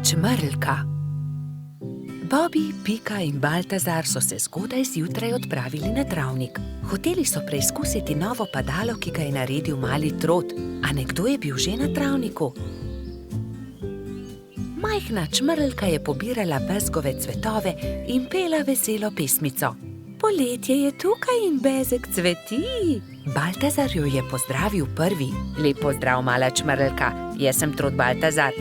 Čmrlka. Bobby, Pika in Baltazar so se zgodaj zjutraj odpravili na travnik. Hoteli so preizkusiti novo padalo, ki ga je naredil mali trod, a nekdo je bil že na travniku. Majhna čmrlka je pobirala bezgove cvetove in pela veselo pesmico. Poletje je tukaj in bezeg cveti. Baltazar jo je pozdravil prvi. Lep pozdrav, mala čmrlka, jaz sem trod Baltazar.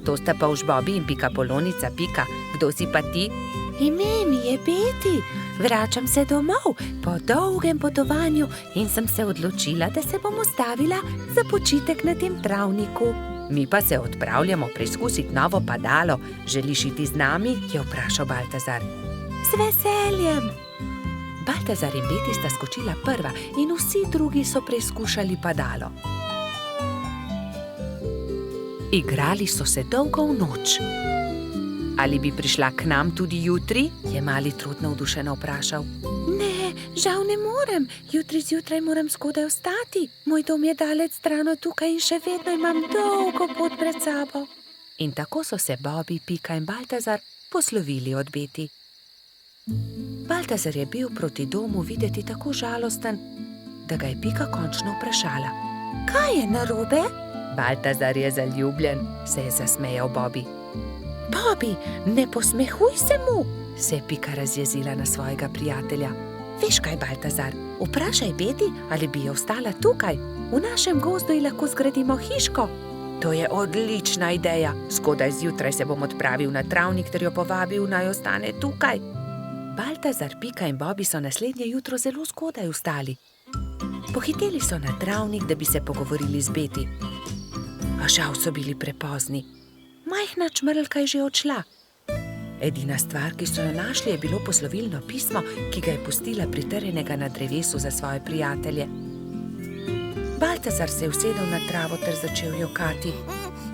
To sta Polž Bobby in Pika Polonica Pika. Kdo si pa ti? Ime mi je Beti. Vračam se domov po dolgem potovanju in sem se odločila, da se bom ustavila za počitek na tem travniku. Mi pa se odpravljamo preizkusiti novo padalo. Želiš iti z nami? Je vprašal Baltazar. Z veseljem. Baltazar in Beti sta skočila prva in vsi drugi so preizkušali padalo. Igrali so se dolgo v noč. Ali bi prišla k nam tudi jutri? Je mali trud navdušeno vprašal. Ne, žal ne morem. Jutri zjutraj moram zgodaj vstati. Moj dom je daleč stran od tukaj in še vedno imam dolgo pot pred sabo. In tako so se Bobby, Pika in Baltazar poslovili od Beti. Baltazar je bil proti domu videti tako žalosten, da ga je Pika končno vprašala. Kaj je narobe? Baltazar je zaljubljen, se je zasmejal Bobby. Bobby, ne posmehuj se mu, se je Pika razjezila na svojega prijatelja. Veš kaj, Baltazar, vprašaj Beti, ali bi jo ostala tukaj. V našem gozdu ji lahko zgradimo hiško. To je odlična ideja. Zgodaj zjutraj se bom odpravil na travnik ter jo povabil, naj ostane tukaj. Baltazar, Pika in Bobby so naslednje jutro zelo zgodaj vstali. Pohiteli so na travnik, da bi se pogovorili z Beti. A žal so bili prepozni. Majhna čmrlka je že odšla. Edina stvar, ki so jo našli, je bilo poslovilno pismo, ki ga je pustila pritrjenega na drevesu za svoje prijatelje. Baltazar se je usedel na travo ter začel jokati.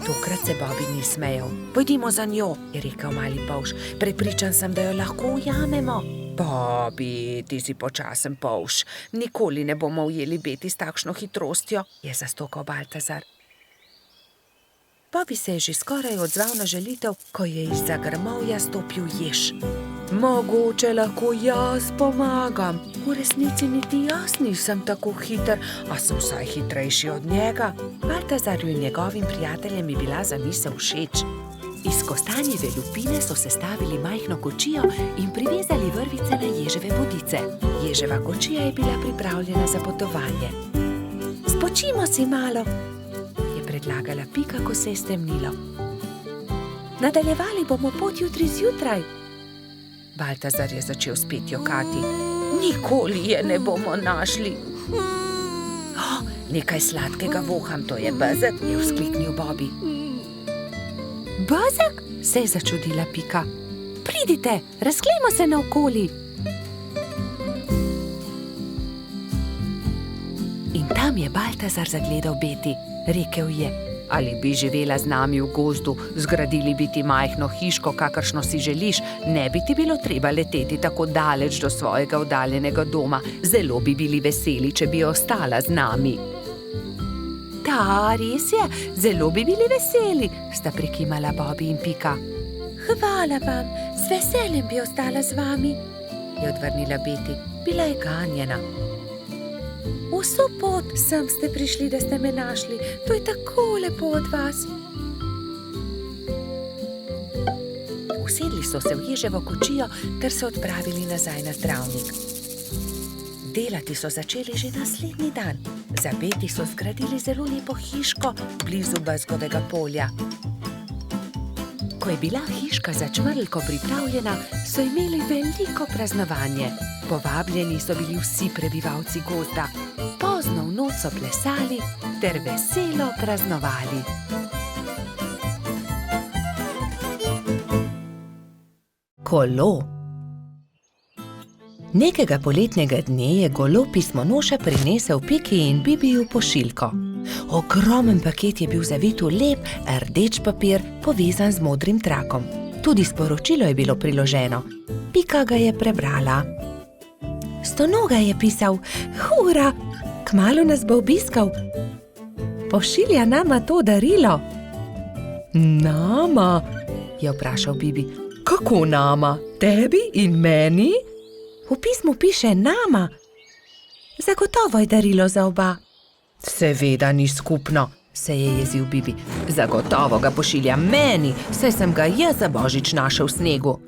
Tokrat se Bobby ni smejal. Pojdimo za njo, je rekel mali polž. Prepričan sem, da jo lahko ujamemo. Bobby, ti si počasen polž. Nikoli ne bomo ujeli Beti s takšno hitrostjo, je zastokal Baltazar. Bobby se je že skoraj odzval na želitev, ko je izza grmovja stopil jež. Mogoče lahko jaz pomagam. V resnici niti jaz nisem tako hiter, a sem vsaj hitrejši od njega. Baltazarju in njegovim prijateljem je bila zamisel všeč. Iz kostanjeve lupine so sestavili majhno kočijo in privezali vrvice na ježeve bodice. Ježeva kočija je bila pripravljena za potovanje. Spočimo si malo, predlagala Pika, ko se je stemnilo. Nadaljevali bomo pot jutri zjutraj. Baltazar je začel spet jokati. Nikoli je ne bomo našli. Nekaj sladkega voham, to je bezeg, je vzkliknil Bobby. Bezeg? Se je začudila Pika. Pridite, razglejmo se naokoli. In tam je Baltazar zagledal Beti. Rekel je, ali bi živela z nami v gozdu, zgradili bi ti majhno hiško, kakršno si želiš, ne bi ti bilo treba leteti tako daleč do svojega oddaljenega doma. Zelo bi bili veseli, če bi ostala z nami. Da, res je, zelo bi bili veseli, sta prikimala Bobby in Pika. Hvala vam, z veseljem bi ostala z vami, je odvrnila Beti. Bila je ganjena. Vso pot sem ste prišli, da ste me našli. To je tako lepo od vas. Usedli so se v ježevo kočijo ter se odpravili nazaj na travnik. Delati so začeli že naslednji dan. Za Beti so zgradili zelo lepo hiško blizu bezgovega polja. Ko je bila hiška za čmrlko pripravljena, so imeli veliko praznovanje. Povabljeni so bili vsi prebivalci gozda. Pozno v noč so plesali ter veselo praznovali. Kolo. Nekega poletnega dne je golo pismonoša prinesel Piki in Bibiju pošiljko. Ogromen paket je bil zavit v lep, rdeč papir, povezan z modrim trakom. Tudi sporočilo je bilo priloženo. Pika ga je prebrala. Stonoga je pisal, hura, kmalu nas bo obiskal. Pošilja nama to darilo. Nama, je vprašal Bibi. Kako nama? Tebi in meni? V pismu piše nama. Zagotovo je darilo za oba. Seveda ni skupno, se je jezil Bibi. Zagotovo ga pošilja meni, saj sem ga jaz za božič našel v snegu.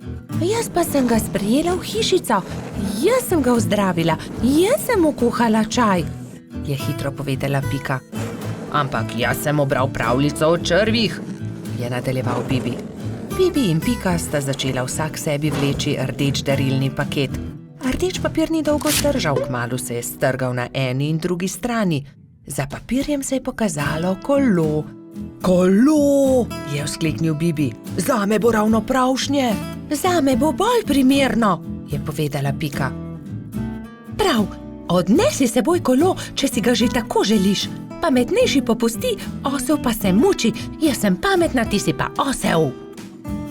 Jaz pa sem ga sprejela v hišico. Jaz sem ga ozdravila. Jaz sem mu kuhala čaj, je hitro povedala Pika. Ampak jaz sem obral pravljico o črvih, je nadaljeval Bibi. Bibi in Pika sta začela vsak sebi vleči rdeč darilni paket. Rdeč papir ni dolgo zdržal, kmalu se je strgal na eni in drugi strani. Za papirjem se je pokazalo kolo. Kolo, je vzkliknil Bibi. Zame bo ravno pravšnje. Zame bo bolj primerno, je povedala Pika. Prav, odnesi s seboj kolo, če si ga že tako želiš. Pametnejši popusti, osel pa se muči. Jaz sem pametna, ti si pa osel.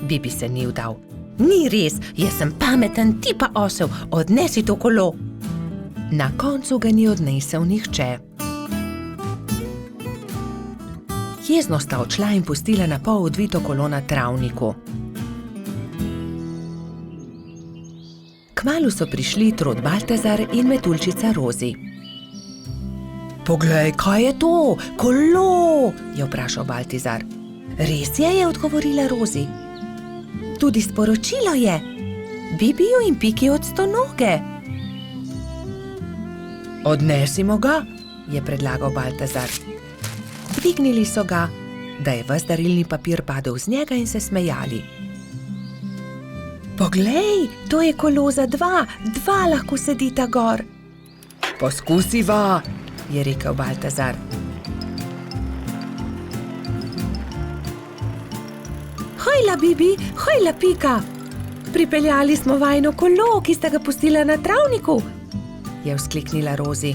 Bibi se ni vdal. Ni res, jaz sem pameten, ti pa osel. Odnesi to kolo. Na koncu ga ni odnesel nihče. Jezno sta odšla in pustila na pol odvito kolo na travniku. Kmalu so prišli Trod Baltazar in Metuljčica Rozi. Poglej, kaj je to? Kolo, je vprašal Baltazar. Res je odgovorila Rozi. Tudi sporočilo je. Bibiju in Piki od Stonoge. Odnesimo ga, je predlagal Baltazar. Dvignili so ga, da je ves darilni papir padel z njega in se smejali. Poglej, to je kolo za dva lahko sedita gor. Poskusiva, je rekel Baltazar. Hojla, Bibi, hojla, Pika. Pripeljali smo vajino kolo, ki sta ga pustila na travniku, je vzkliknila Rozi.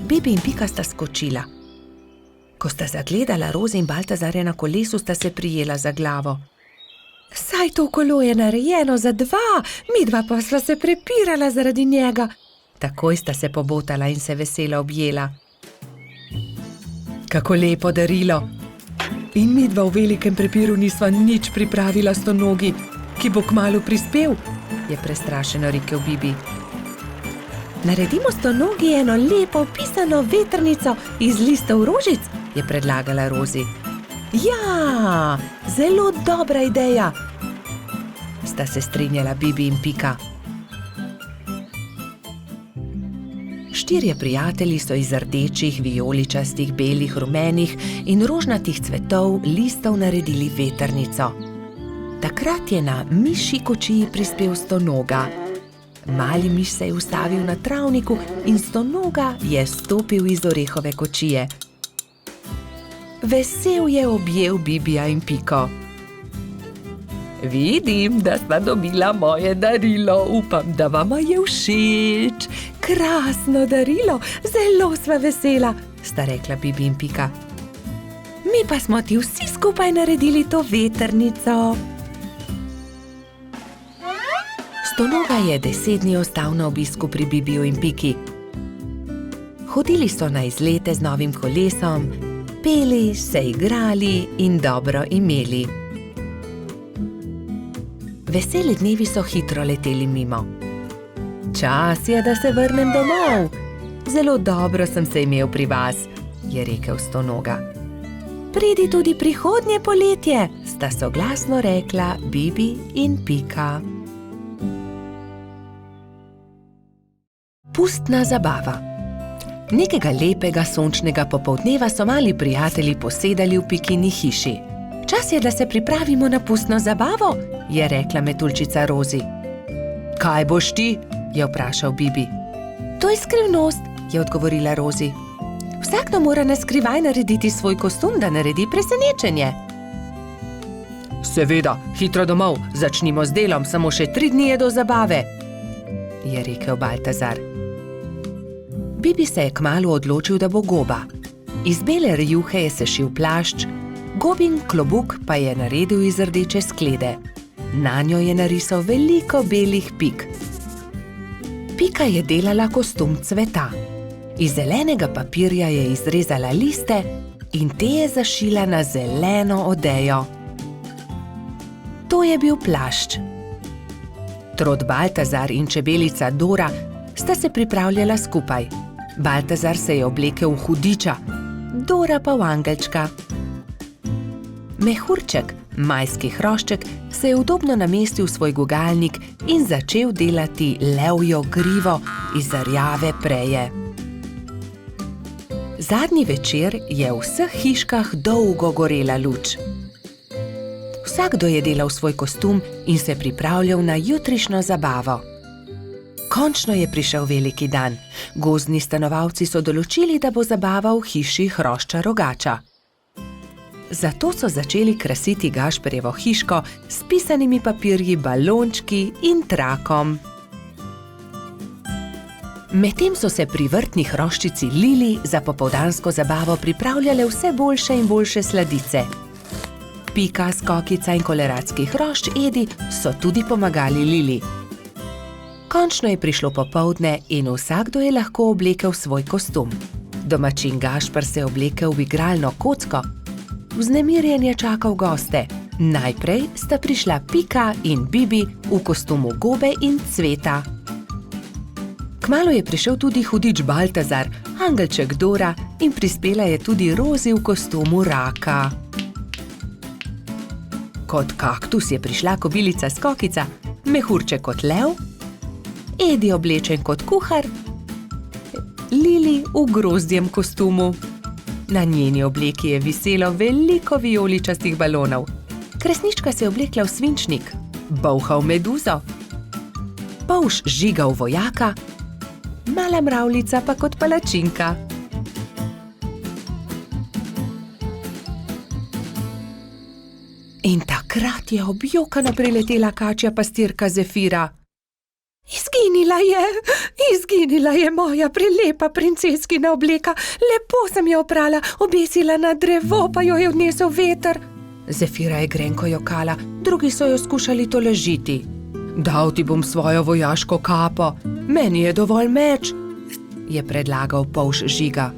Bibi in Pika sta skočila. Ko sta zagledala Rozi in Baltazarja na kolesu, sta se prijela za glavo. Saj to kolo je narejeno za dva, midva pa sva se prepirala zaradi njega. Takoj sta se pobotala in se veselo objela. Kako lepo darilo. In midva v velikem prepiru nisva nič pripravila Stonogi, ki bo kmalu prispel, je prestrašeno rekel Bibi. Naredimo Stonogi eno lepo pisano vetrnico iz listov rožic, je predlagala Rozi. Ja, zelo dobra ideja, sta se strinjala Bibi in Pika. Štirje prijatelji so iz rdečih, vijoličastih, belih, rumenih in rožnatih cvetov listov naredili vetrnico. Takrat je na mišji kočiji prispel Stonoga. Mali miš se je ustavil na travniku in Stonoga je stopil iz orehove kočije. Vesel je objel Bibija in Piko. Vidim, da sva dobila moje darilo. Upam, da vama je všeč. Krasno darilo, zelo sva vesela, sta rekla Bibi in Pika. Mi pa smo ti vsi skupaj naredili to vetrnico. Stonoga je 10 dni ostal na obisku pri Bibiju in Piki. Hodili so na izlete z novim kolesom, peli, se igrali in dobro imeli. Veseli dnevi so hitro leteli mimo. Čas je, da se vrnem domov. Zelo dobro sem se imel pri vas, je rekel Stonoga. Pridi tudi prihodnje poletje, sta soglasno rekla Bibi in Pika. Pustna zabava. Nekega lepega sončnega popoldneva so mali prijatelji posedali v Pikini hiši. Čas je, da se pripravimo na pustno zabavo, je rekla Metuljčica Rozi. Kaj boš ti? Je vprašal Bibi. To je skrivnost, je odgovorila Rozi. Vsakdo mora na skrivaj narediti svoj kostum, da naredi presenečenje. Seveda, hitro domov, začnimo z delom, samo še 3 dni je do zabave, je rekel Baltazar. Bibi se je kmalu odločil, da bo goba. Iz bele rjuhe je sešil plašč, gobin klobuk pa je naredil iz rdeče sklede. Nanjo je narisal veliko belih pik. Pika je delala kostum cveta. Iz zelenega papirja je izrezala liste in te je zašila na zeleno odejo. To je bil plašč. Trod Baltazar in čebelica Dora sta se pripravljala skupaj. Baltazar se je oblekel v hudiča, Dora pa v angelčka. Mehurček, majski hrošček, se je udobno namestil v svoj gugalnik in začel delati levjo grivo iz rjave preje. Zadnji večer je v vseh hiškah dolgo gorela luč. Vsakdo je delal svoj kostum in se pripravljal na jutrišnjo zabavo. Končno je prišel veliki dan. Gozdni stanovalci so določili, da bo zabava v hiši hrošča rogača. Zato so začeli krasiti Gašperjevo hiško s pisanimi papirji, balončki in trakom. Medtem so se pri vrtni hroščici Lili za popoldansko zabavo pripravljale vse boljše in boljše sladice. Pika, Skokica in koleratski hrošč Edi so tudi pomagali Lili. Končno je prišlo popoldne in vsakdo je lahko oblekel svoj kostum. Domačin Gašper se je oblekel v igralno kocko. Vznemirjen je čakal goste. Najprej sta prišla Pika in Bibi v kostumu gobe in cveta. Kmalu je prišel tudi hudič Baltazar, angelček Dora in prispela je tudi Rozi v kostumu raka. Kot kaktus je prišla kobilica Skokica, mehurček kot lev, Edi oblečen kot kuhar, Lili v grozdjem kostumu. Na njeni obleki je viselo veliko vijoličastih balonov. Kresnička se je oblekla v svinčnik, Bolha v meduzo, Polž Žiga v vojaka, Mala mravljica pa kot palačinka. In takrat je objokana priletela kačja pastirka Zefira. Izginila je moja prelepa princeskina obleka. Lepo sem jo oprala, obesila na drevo, pa jo je odnesel veter. Zefira je grenko jokala, drugi so jo skušali tolažiti. Dal ti bom svojo vojaško kapo, meni je dovolj meč, je predlagal Polž Žiga.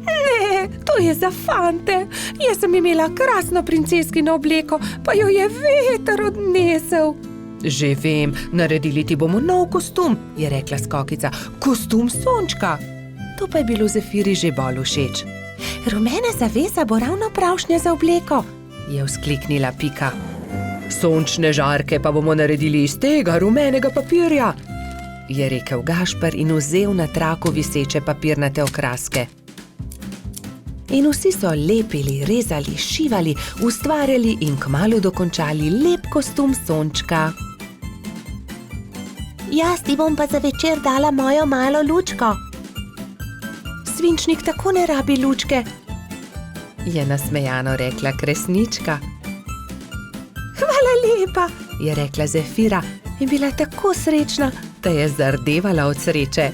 Ne, to je za fante. Jaz sem imela krasno princeskino obleko, pa jo je veter odnesel. Že vem, naredili ti bomo nov kostum, je rekla Skokica. Kostum sončka. To pa je bilo Zefiri že bolj všeč. Rumena zavesa bo ravno pravšnja za obleko, je vzkliknila Pika. Sončne žarke pa bomo naredili iz tega rumenega papirja, je rekel Gašper in vzel na traku viseče papirnate okraske. In vsi so lepili, rezali, šivali, ustvarjali in kmalu dokončali lep kostum sončka. Jaz ti bom pa za večer dala mojo malo lučko. Svinčnik tako ne rabi lučke, je nasmejano rekla Kresnička. Hvala lepa, je rekla Zefira in bila tako srečna, da je zardevala od sreče.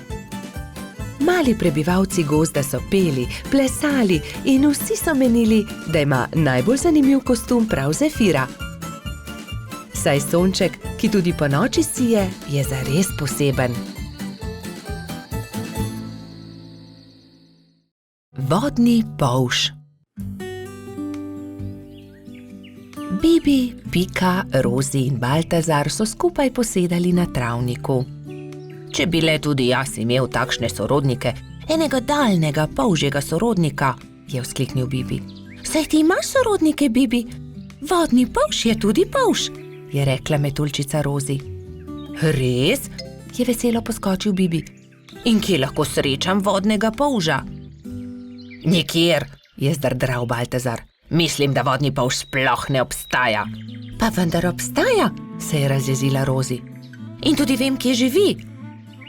Mali prebivalci gozda so peli, plesali in vsi so menili, da ima najbolj zanimiv kostum prav Zefira. Saj sonček, ki tudi ponoči sije, je zares poseben. Vodni polž. Bibi, Pika, Rozi in Baltazar so skupaj posedali na travniku. Če bi le tudi jaz imel takšne sorodnike, enega daljnega polžjega sorodnika, je vzkliknil Bibi. Saj ti imaš sorodnike, Bibi? Vodni polž je tudi polž, je rekla metuljčica Rozi. Res? Je veselo poskočil Bibi. In kje lahko srečam vodnega polža? Nikjer, je zdrdral Baltazar. Mislim, da vodni polž sploh ne obstaja. Pa vendar obstaja, se je razjezila Rozi. In tudi vem, kje živi.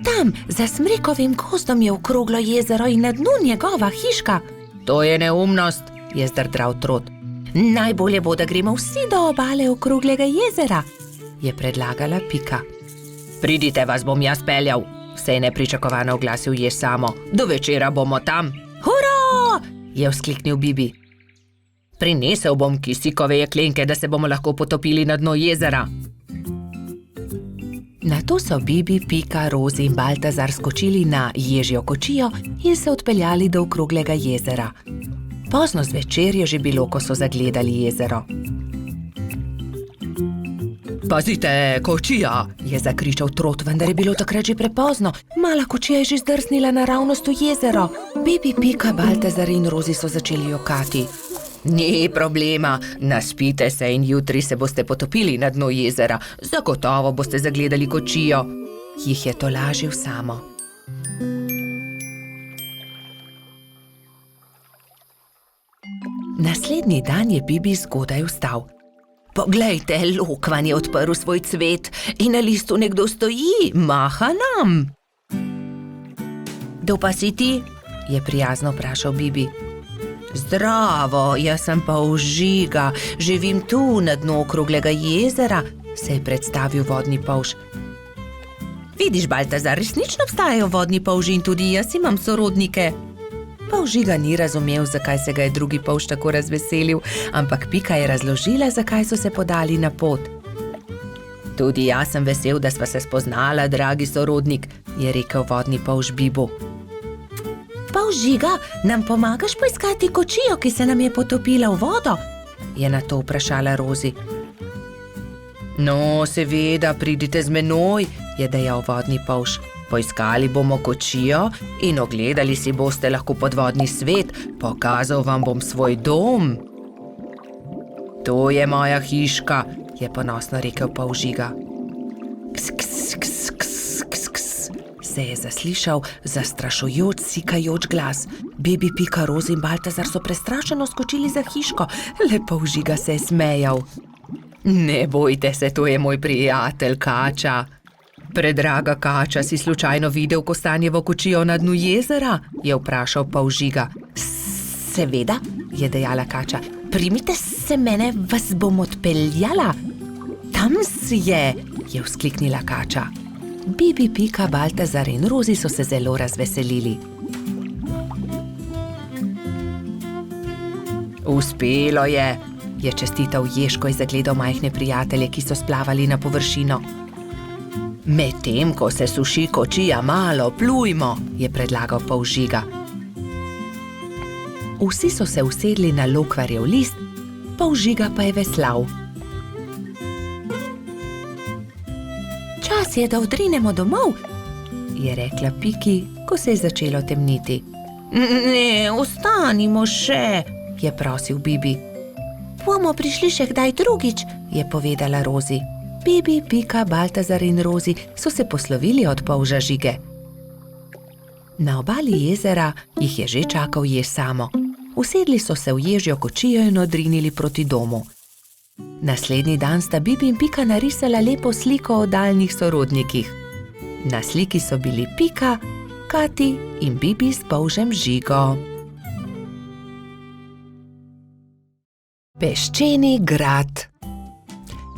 Tam, za smrekovim gozdom je okroglo jezero in na dnu njegova hiška. To je neumnost, je zdrdral Trod. Najbolje bo, da gremo vsi do obale okroglega jezera, je predlagala Pika. Pridite, vas bom jaz peljal, se je nepričakovano oglasil Jež Samo. Do večera bomo tam. Hurra! Je vzkliknil Bibi. Prinesel bom kisikove jeklenke, da se bomo lahko potopili na dno jezera. Nato so Bibi, Pika, Rozi in Baltazar skočili na ježjo kočijo in se odpeljali do okroglega jezera. Pozno zvečer je že bilo, ko so zagledali jezero. Pazite, kočija, je zakričal Trot, vendar je bilo takrat že prepozno. Mala kočija je že zdrsnila naravnost v jezero. Bibi, Pika, Baltazar in Rozi so začeli jokati. Ni problema, naspite se in jutri se boste potopili na dno jezera. Zagotovo boste zagledali kočijo, jih je tolažil Samo. Naslednji dan je Bibi zgodaj vstal. Poglejte, lokvan je odprl svoj cvet in na listu nekdo stoji, maha nam. Kdo pa si ti? Je prijazno vprašal Bibi. Zdravo, jaz sem Polžiga, živim tu na dnu okroglega jezera, se je predstavil vodni polž. Vidiš, Baltazar, resnično obstajajo vodni polži in tudi jaz imam sorodnike. Polžiga ni razumel, zakaj se ga je drugi polž tako razveselil, ampak Pika je razložila, zakaj so se podali na pot. Tudi jaz sem vesel, da sva se spoznala, dragi sorodnik, je rekel vodni polž Bibu. Polžiga, nam pomagaš poiskati kočijo, ki se nam je potopila v vodo? Je na to vprašala Rozi. No, seveda, pridite z menoj, je dejal vodni polž. Poiskali bomo kočijo in ogledali si boste lahko podvodni svet, pokazal vam bom svoj dom. To je moja hiška, je ponosno rekel Polžiga. Ks, ks, ks, ks, ks, ks, se je zaslišal zastrašujoč, sikajoč glas. Bibi, Pika, Rozi in Baltazar so prestrašeno skočili za hiško, le Polžiga se je smejal. Ne bojte se, to je moj prijatelj Kača. Predraga Kača, si slučajno videl kostanjevo kočijo na dnu jezera? Je vprašal Polžiga. Seveda, je dejala Kača. Primite se mene, vas bom odpeljala. Tam je vzkliknila Kača. Bibi, Pika, Baltazar in Rozi so se zelo razveselili. Uspelo je čestital Ježko in zagledal majhne prijatelje, ki so splavali na površino. Medtem, ko se suši kočija, malo plujmo, je predlagal Polžiga. Vsi so se usedli na lokvarjev list, Polžiga pa je veslal. Čas je, da odrinemo domov, je rekla Piki, ko se je začelo temniti. Ne, ostanimo še, je prosil Bibi. Bomo prišli še kdaj drugič, je povedala Rozi. Bibi, Pika, Baltazar in Rozi so se poslovili od polža Žige. Na obali jezera jih je že čakal jež Samo. Usedli so se v ježjo kočijo in odrinili proti domu. Naslednji dan sta Bibi in Pika narisala lepo sliko o daljnih sorodnikih. Na sliki so bili Pika, Kati in Bibi s polžem Žigo. Peščeni grad.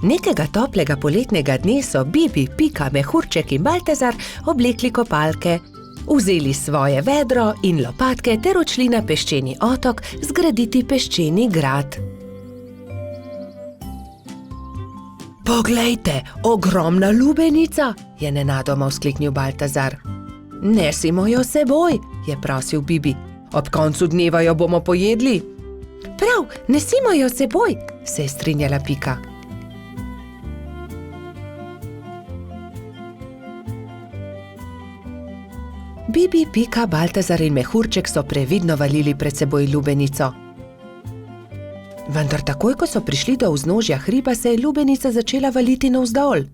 Nekega toplega poletnega dne so Bibi, Pika, Mehurček in Baltazar oblekli kopalke, vzeli svoje vedro in lopatke ter odšli na peščeni otok zgraditi peščeni grad. Poglejte, ogromna lubenica, je nenadoma vzkliknil Baltazar. Nesimo jo seboj, je prosil Bibi. Ob koncu dneva jo bomo pojedli. Prav, nesimo jo seboj, se je strinjala Pika. Bibi, Pika, Baltazar in Mehurček so previdno valili pred seboj lubenico. Vendar takoj, ko so prišli do vznožja hriba, se je lubenica začela valiti navzdol.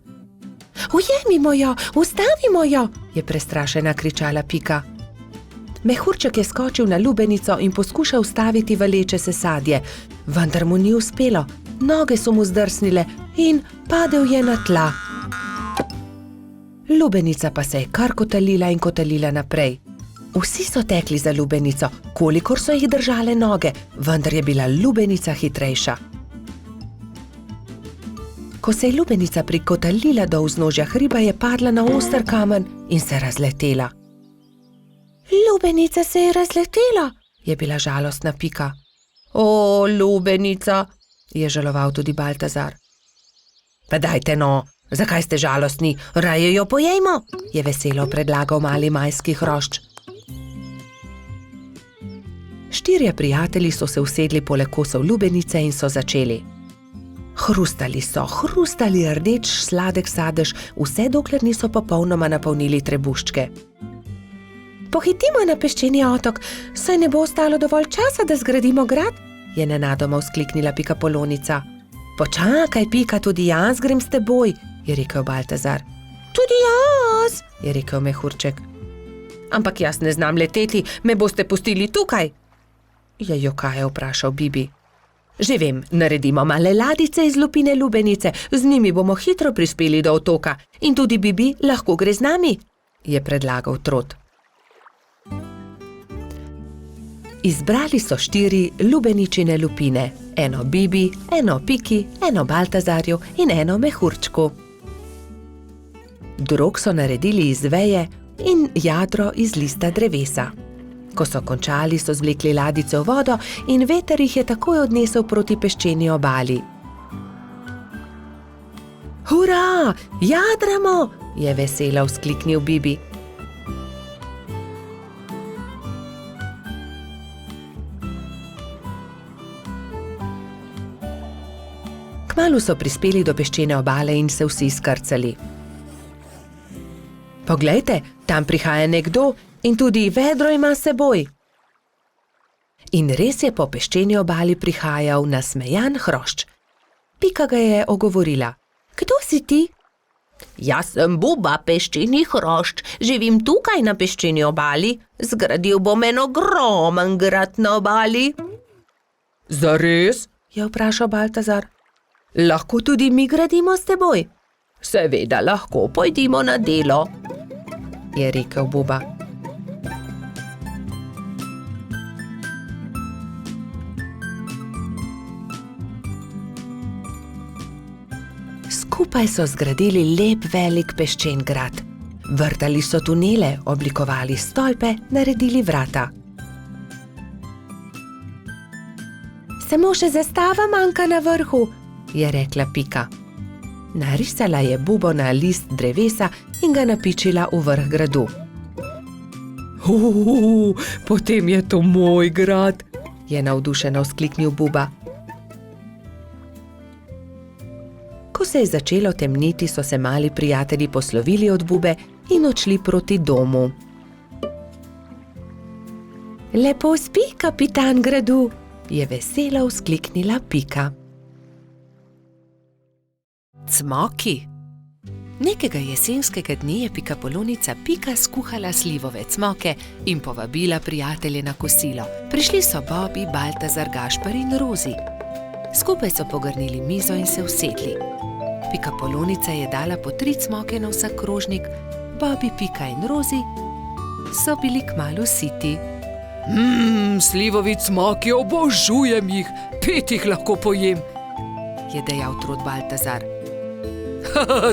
Ujemimo jo, ustavimo jo, je prestrašena kričala Pika. Mehurček je skočil na lubenico in poskušal ustaviti valeče se sadje, vendar mu ni uspelo. Noge so mu zdrsnile in padel je na tla. Lubenica pa se je kar kotalila in kotalila naprej. Vsi so tekli za lubenico, kolikor so jih držale noge, vendar je bila lubenica hitrejša. Ko se je lubenica prikotalila do vznožja hriba, je padla na oster kamen in se razletela. Lubenica se je razletela, je bila žalostna Pika. O, lubenica, je žaloval tudi Baltazar. Pa dajte no, zakaj ste žalostni, raje jo pojejmo, je veselo predlagal mali majski hrošč. Štirje prijatelji so se usedli poleg kosov lubenice in so začeli. Hrustali so, hrustali rdeč sladek sadež, vse dokler niso popolnoma napolnili trebuščke. Pohitimo na peščeni otok, saj ne bo ostalo dovolj časa, da zgradimo grad, je nenadoma vzkliknila Pikapolonica. Počakaj, Pika, tudi jaz grem s teboj, je rekel Baltazar. Tudi jaz, je rekel Mehurček. Ampak jaz ne znam leteti, me boste pustili tukaj, je jokaje vprašal Bibi. Že vem, naredimo male ladice iz lupine lubenice, z njimi bomo hitro prispeli do otoka in tudi Bibi lahko gre z nami, je predlagal Trot. Izbrali so 4 lubeničine lupine, eno Bibi, eno Piki, eno Baltazarju in eno Mehurčku. Drog so naredili iz veje in jadro iz lista drevesa. Ko so končali, so zvlekli ladice v vodo in veter jih je takoj odnesel proti peščeni obali. Hurra, jadramo, je veselo vzkliknil Bibi. Kmalu so prispeli do peščene obale in se vsi skrcali. Poglejte, tam prihaja nekdo in tudi vedro ima s seboj. In res je po peščeni obali prihajal nasmejan hrošč. Pika ga je ogovorila. Kdo si ti? Jaz sem Buba, peščeni hrošč, živim tukaj na peščeni obali, zgradil bom en ogromen grad na obali. Zares? Je vprašal Baltazar. Lahko tudi mi gradimo s teboj? Seveda lahko, pojdimo na delo, je rekel Buba. Skupaj so zgradili lep velik peščen grad. Vrtali so tunele, oblikovali stolpe, naredili vrata. Samo še zastava manjka na vrhu, je rekla Pika. Narisala je bubo na list drevesa in ga napičila v vrh gradu. Potem je to moj grad, je navdušeno vzkliknil Buba. Ko se je začelo temniti, so se mali prijatelji poslovili od Bube in odšli proti domu. Lepo spi, kapitan gradu, je veselo vzkliknila Pika. Cmoki. Nekega jesenskega dne je Pikapolonica Pika skuhala slivove cmoke in povabila prijatelje na kosilo. Prišli so Bobby, Baltazar, Gašper in Rozi. Skupaj so pogrnili mizo in se usedli. Pikapolonica je dala po 3 cmoke na vsak krožnik, Bobby, Pika in Rozi so bili kmalu siti. Slivovi cmoki, obožujem jih, 5 jih lahko pojem, je dejal Trot Baltazar.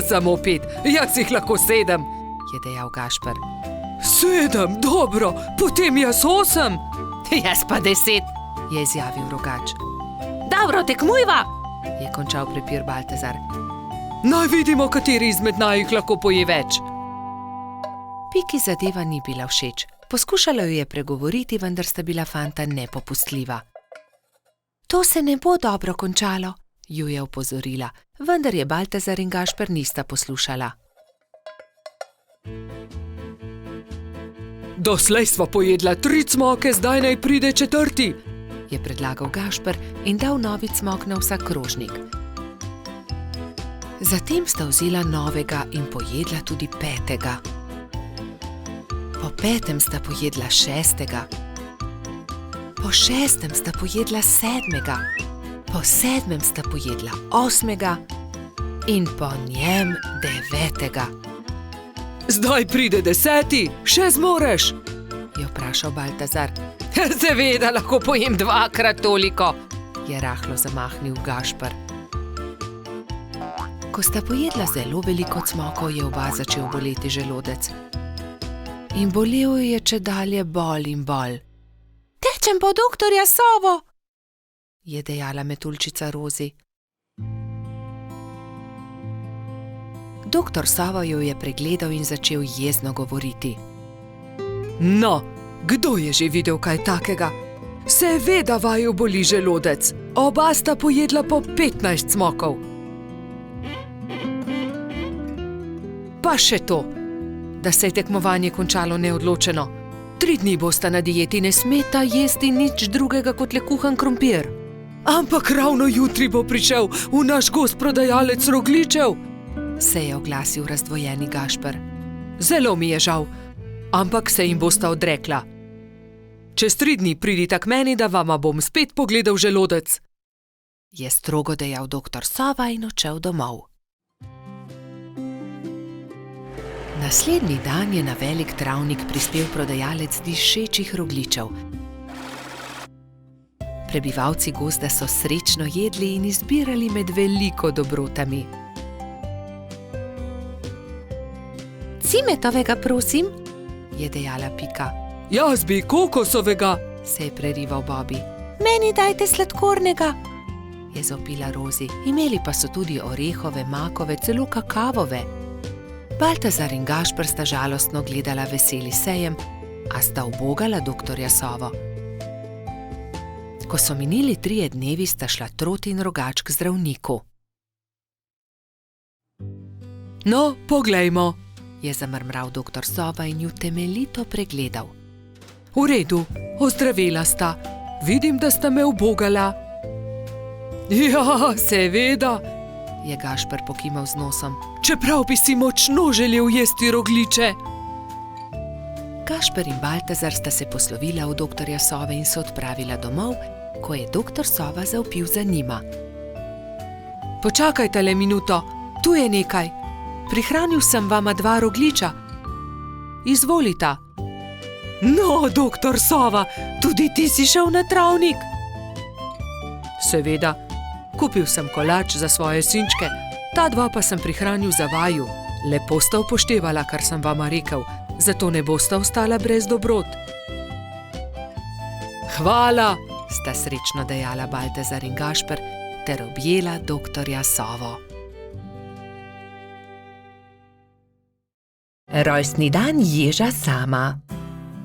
Samo 5, jaz jih lahko 7, je dejal Gašper. 7, dobro, potem jaz 8. Jaz pa 10, je izjavil Rogač. Dobro, tekmujva, je končal prepir Baltazar. Naj vidimo, kateri izmed najih lahko poje več. Piki zadeva ni bila všeč. Poskušala jo je pregovoriti, vendar sta bila fanta nepopustljiva. To se ne bo dobro končalo, ju je opozorila, vendar je Baltazar in Gašper nista poslušala. Doslej sva pojedla 3 cmoke, zdaj naj pride 4, je predlagal Gašper in dal novi cmok na vsak krožnik. Zatem sta vzela novega in pojedla tudi 5. Po 5. sta pojedla 6. Po 6. sta pojedla 7. Po 7. sta pojedla 8. in po njem 9. Zdaj pride 10, še zmoreš, je vprašal Baltazar. Seveda lahko pojem 2-krat toliko, je rahlo zamahnil Gašper. Ko sta pojedla zelo veliko cmokov, je oba začel boleti želodec. In bolel je čedalje bolj in bolj. Tečem po doktorja Sovo, je dejala metuljčica Rozi. Doktor Sova jo je pregledal in začel jezno govoriti. No, kdo je že videl kaj takega? Seveda vaju boli želodec. Oba sta pojedla po 15 cmokov. Pa še to, da se je tekmovanje končalo neodločeno. 3 dni bosta na dieti, ne smeta jesti nič drugega kot le kuhan krompir. Ampak ravno jutri bo prišel v naš gost prodajalec rogljičev, se je oglasil razdvojeni Gašper. Zelo mi je žal, ampak se jim bosta odrekla. Čez 3 dni pridita k meni, da vama bom spet pogledal želodec, je strogo dejal doktor Sova in odšel domov. Naslednji dan je na velik travnik prispel prodajalec dišečih rogljičev. Prebivalci gozda so srečno jedli in izbirali med veliko dobrotami. Cimetovega, prosim, je dejala Pika. Jaz bi kokosovega, se je prerival Bobby. Meni dajte sladkornega, je zopila Rozi. Imeli pa so tudi orehove, makove, celo kakavove. Baltazar in Gašper sta žalostno gledala veseli sejem, a sta ubogala doktorja Sovo. Ko so minili 3 dnevi, sta šla Trot in Rogač k zdravniku. No, poglejmo, je zamrmral doktor Sova in ju temeljito pregledal. V redu, ozdravela sta. Vidim, da sta me ubogala. Ja, seveda, je Gašper pokimal z nosom. Čeprav bi si močno želel jesti rogljiče. Gašper in Baltazar sta se poslovila od doktorja Sove in se odpravila domov, ko je doktor Sova zavpil za njima. Počakajte le minuto, tu je nekaj. Prihranil sem vama 2 rogljiča. Izvolita. No, doktor Sova, tudi ti si šel na travnik? Seveda, kupil sem kolač za svoje sinčke, ta 2 pa sem prihranil za vaju. Lepo sta upoštevala, kar sem vama rekel, zato ne bosta ostala brez dobrot. Hvala, sta srečno dejala Baltazar in Gašper ter objela doktorja Sovo. Rojstni dan ježa Sama.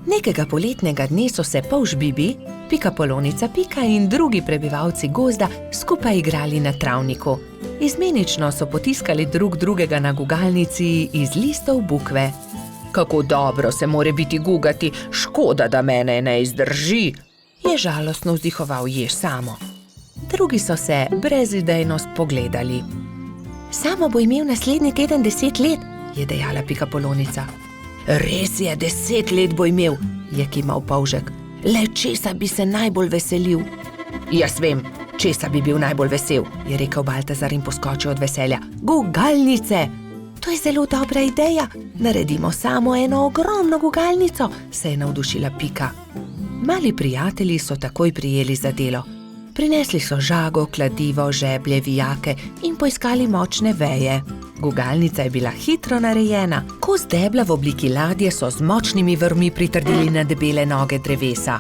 Nekega poletnega dne so se Polž Bibi, Pikapolonica Pika in drugi prebivalci gozda skupaj igrali na travniku. Izmenično so potiskali drug drugega na gugalnici iz listov bukve. Kako dobro se more biti gugati, škoda, da mene ne izdrži, je žalostno vzdihoval jež Samo. Drugi so se brezidejno spogledali. Samo bo imel naslednji teden 10 let, je dejala Pikapolonica. Res je, 10 let bo imel, je kimal Polžek. Le česa bi se najbolj veselil? Jaz vem, česa bi bil najbolj vesel, je rekel Baltazar in poskočil od veselja. Gugalnice! To je zelo dobra ideja. Naredimo samo eno ogromno gugalnico, se je navdušila Pika. Mali prijatelji so takoj prijeli za delo. Prinesli so žago, kladivo, žeblje, vijake in poiskali močne veje. Gugalnica je bila hitro narejena. Kos debla v obliki ladje so z močnimi vrvmi pritrdili na debele noge drevesa.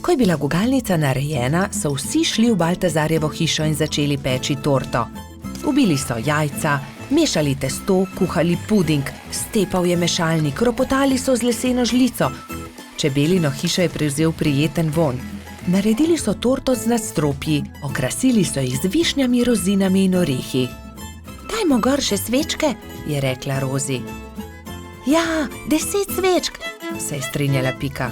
Ko je bila gugalnica narejena, so vsi šli v Baltazarjevo hišo in začeli peči torto. Ubili so jajca, mešali testo, kuhali puding, stepal je mešalnik, ropotali so z leseno žlico. Čebelino hišo je prevzel prijeten vonj. Naredili so torto z nadstropji, okrasili so jih z višnjami, rozinami in orehi. Dajmo gor še svečke, je rekla Rozi. Ja, 10 svečk, se je strinjala Pika.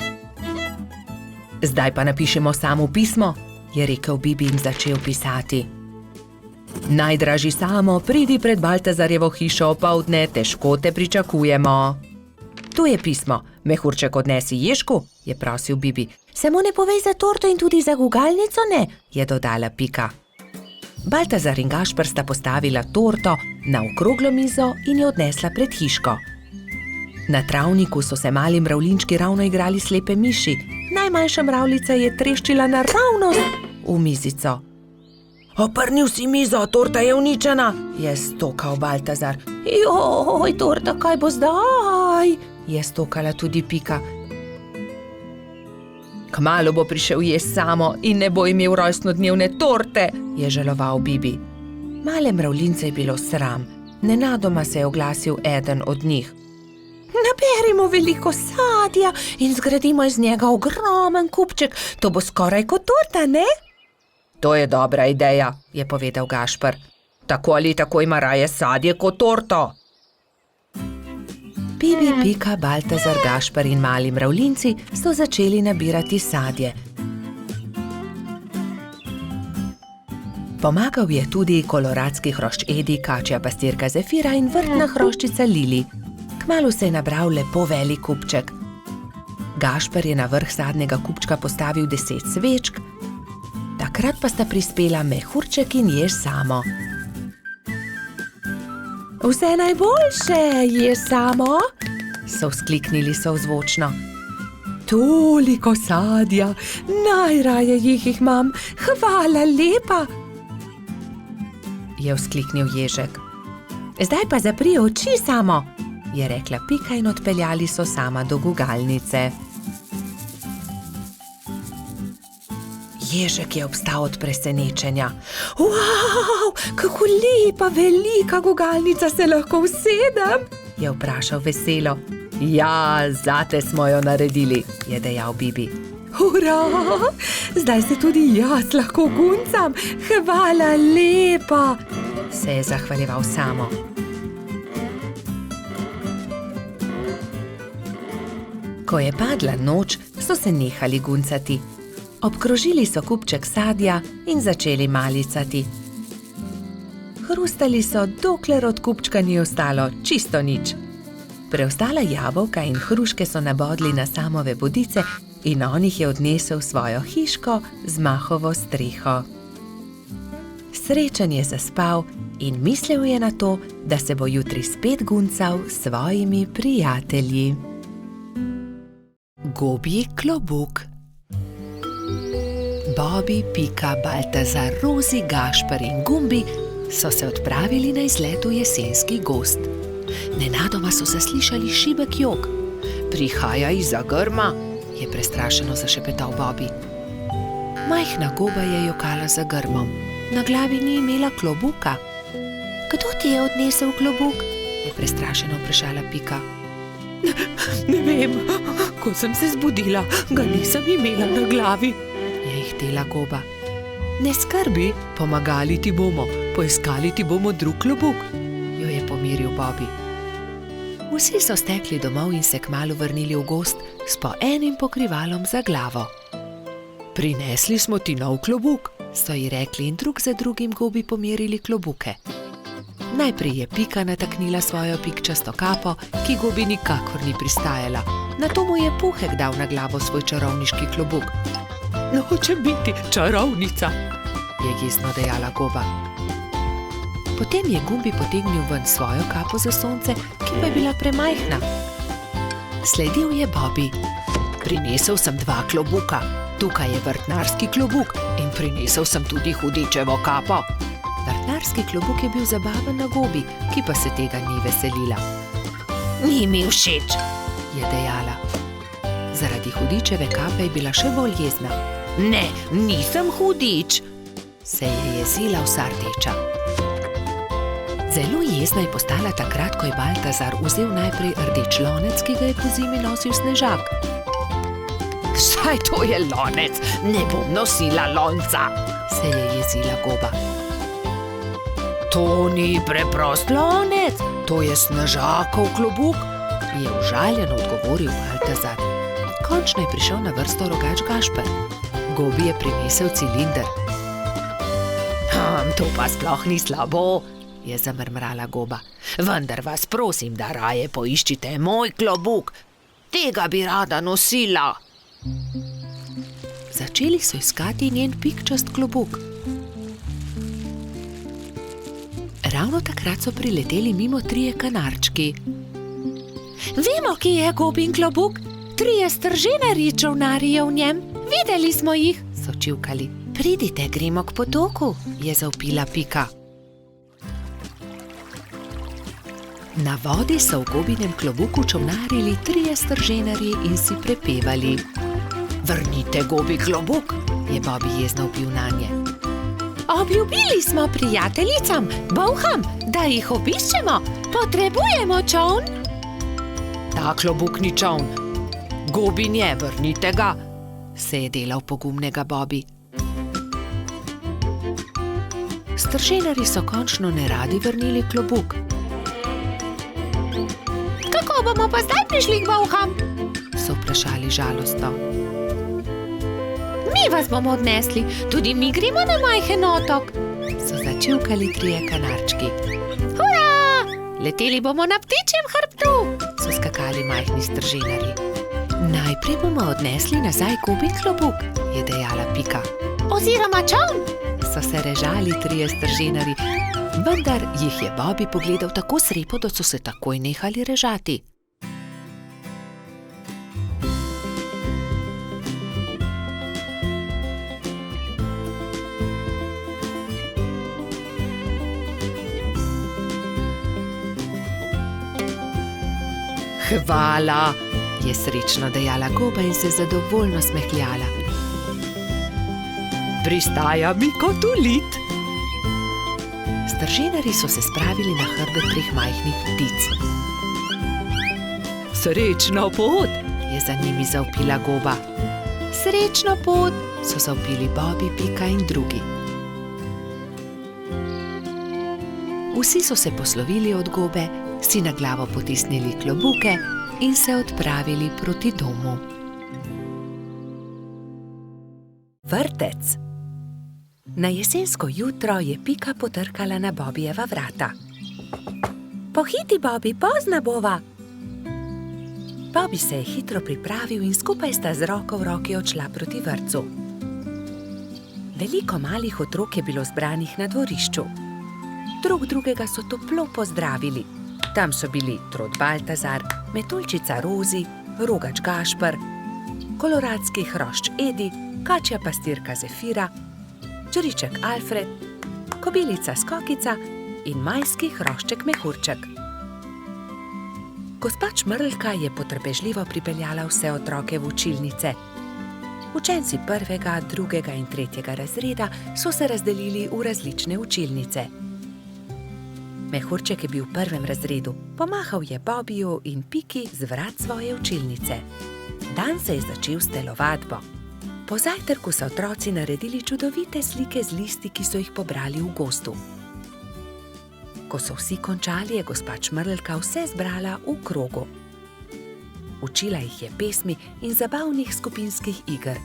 Zdaj pa napišemo Samu pismo, je rekel Bibi in začel pisati. Najdražji Samo, pridi pred Baltazarjevo hišo opoldne, težko te pričakujemo. Tu je pismo, mehurček odnesi Ježku, je prosil Bibi. Samo ne povej za torto in tudi za gugalnico ne, je dodala Pika. Baltazar in Gašper sta postavila torto na okroglo mizo in jo odnesla pred hiško. Na travniku so se mali mravljinčki ravno igrali slepe miši. Najmanjša mravljica je treščila naravnost v mizico. Oprnil si mizo, torta je uničena, je stokal Baltazar. Joj, torta, kaj bo zdaj? Je stokala tudi Pika. Kmalu bo prišel jež Samo in ne bo imel rojstnodnevne torte, je žaloval Bibi. Male mravljince je bilo sram. Nenadoma se je oglasil eden od njih. Naberimo veliko sadja in zgradimo iz njega ogromen kupček. To bo skoraj kot torta, ne? To je dobra ideja, je povedal Gašper. Tako ali tako ima raje sadje kot torto. Bibi, Pika, Baltazar, Gašper in mali mravljinci so začeli nabirati sadje. Pomagal je tudi koloradski hrošč Edi, kačja pastirka Zefira in vrtna hroščica Lili. Kmalu se je nabral lepo velik kupček. Gašper je na vrh sadnega kupčka postavil 10 svečk, takrat pa sta prispela Mehurček in Jež Samo. Vse najboljše, Jež Samo, so vzkliknili sozvočno. Toliko sadja, najraje jih imam, hvala lepa, je vzkliknil Ježek. Zdaj pa zapri oči, Samo, je rekla Pika in odpeljali so Sama do gugalnice. Ježek je obstal od presenečenja. Wow, kako lepa, velika gugalnica, se lahko usedem? Je vprašal veselo. Ja, zate smo jo naredili, je dejal Bibi. Hurra, zdaj se tudi jaz lahko guncam, hvala lepa, se je zahvaljeval Samo. Ko je padla noč, so se nehali guncati. Obkrožili so kupček sadja in začeli malicati. Hrustali so, dokler od kupčka ni ostalo čisto nič. Preostala jabolka in hruške so nabodli na Samove bodice in on jih je odnesel v svojo hiško z mahovo streho. Srečen je zaspal in mislil je na to, da se bo jutri spet guncal s svojimi prijatelji. Gobji klobuk. Bobi, Pika, Baltazar, Rozi, Gašper in Gumbi so se odpravili na izlet v jesenski gozd. Nenadoma so zaslišali šibek jok. Prihaja izza grma, je prestrašeno zašepetal Bobi. Majhna goba je jokala za grmom. Na glavi ni imela klobuka. Kdo ti je odnesel klobuk? Je prestrašeno vprašala Pika. Ne vem, ko sem se zbudila, ga nisem imela na glavi, je ihtela goba. Ne skrbi, pomagali ti bomo, poiskali ti bomo drug klobuk, jo je pomiril Bobi. Vsi so stekli domov in se kmalu vrnili v gozd s po enim pokrivalom za glavo. Prinesli smo ti nov klobuk, so ji rekli in drug za drugim gobi pomerili klobuke. Najprej je Pika nataknila svojo pikčasto kapo, ki gobi nikakor ni pristajala. Nato mu je Puhek dal na glavo svoj čarovniški klobuk. Hočem biti čarovnica, je jezno dejala goba. Potem je Gumbi potegnil ven svojo kapo za sonce, ki pa je bila premajhna. Sledil je Bobi. Prinesel sem 2 klobuka. Tukaj je vrtnarski klobuk in prinesel sem tudi hudičevo kapo. Vrtnarski klobuk je bil zabaven na gobi, ki pa se tega ni veselila. Ni mi všeč, je dejala. Zaradi hudičeve kape je bila še bolj jezna. Ne, nisem hudič, se je jezila vsa rdeča. Zelo jezna je postala takrat, ko je Baltazar vzel najprej rdeč lonec, ki ga je pozimi nosil Snežak. Saj to je lonec, ne bom nosila lonca, se je jezila goba. To ni preprost lonec, to je Snežakov klobuk, je užaljeno odgovoril Baltazar. Končno je prišel na vrsto rogač Gašper. Gobi je prinesel cilinder. To pa sploh ni slabo, je zamrmrala goba. Vendar vas prosim, da raje poiščite moj klobuk. Tega bi rada nosila. Začeli so iskati njen pikčast klobuk. Ravno takrat so prileteli mimo 3 kanarčki. Vemo, kje je gobin klobuk. 3 strženarji čolnarijo v njem. Videli smo jih, so čivkali. Pridite, gremo k potoku, je zavpila Pika. Na vodi so v gobinem klobuku čolnarili 3 strženarji in si prepevali. Vrnite gobi klobuk, je Bobi jezno vpil nanje. Obljubili smo prijateljicam, bolham, da jih obiščemo. Potrebujemo čoln. Ta klobuk ni čoln. Gobin je, vrnite ga, se je delal pogumnega Bobi. Stržinarji so končno neradi vrnili klobuk. Kako bomo pa zdaj prišli k bolham? So vprašali žalostno. Mi vas bomo odnesli, tudi mi gremo na majhen otok. So začivkali 3 kanarčki. Hurra! Leteli bomo na ptičjem hrbtu. So skakali majhni stržinarji. Najprej bomo odnesli nazaj Gobi klobuk, je dejala Pika. Oziroma čoln. So se režali 3 stržinarji, vendar jih je Bobby pogledal tako srepo, da so se takoj nehali režati. Hvala, je srečno dejala Goba in se zadovoljno smehljala. Pristaja mi kot ulit. Stržinarji so se spravili na hrbet 3 majhnih ptic. Srečno pot, je za njimi zavpila Goba. Srečno pot, so zavpili Bobby, Pika in drugi. Vsi so se poslovili od Gobe, si na glavo potisnili klobuke in se odpravili proti domu. Vrtec. Na jesensko jutro je Pika potrkala na Bobbyjeva vrata. Pohiti, Bobby, pozna bova. Bobby se je hitro pripravil in skupaj sta z roko v roki odšla proti vrtcu. Veliko malih otrok je bilo zbranih na dvorišču. Drug drugega so toplo pozdravili. Tam so bili Trod Baltazar, Metuljčica Rozi, Rogač Gašper, koloradski hrošč Edi, kačja pastirka Zefira, čriček Alfred, kobilica Skokica in majski hrošček Mehurček. Gospa Čmrlka je potrpežljivo pripeljala vse otroke v učilnice. Učenci 1., 2. in 3. razreda so se razdelili v različne učilnice. Mehurček je bil v 1. razredu, pomahal je Bobbyju in Piki z vrat svoje učilnice. Dan se je začel s telovadbo. Po zajtrku so otroci naredili čudovite slike z listi, ki so jih pobrali v gozdu. Ko so vsi končali, je gospa Čmrlka vse zbrala v krogu. Učila jih je pesmi in zabavnih skupinskih iger.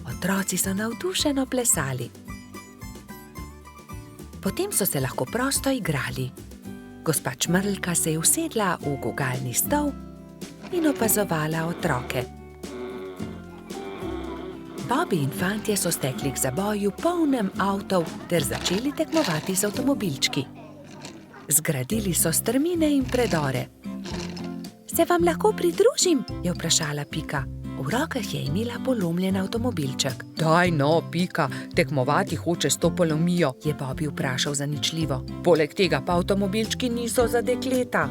Otroci so navdušeno plesali. Potem so se lahko prosto igrali. Gospa Čmrlka se je usedla v gugalni stol in opazovala otroke. Bobby in fantje so stekli k zaboju polnem avtov ter začeli tekmovati z avtomobilčki. Zgradili so strmine in predore. Se vam lahko pridružim? Je vprašala Pika. V rokah je imela polomljen avtomobilček. Daj no, Pika, tekmovati hoče s to polomijo, je Bobby vprašal zaničljivo. Poleg tega pa avtomobilčki niso za dekleta.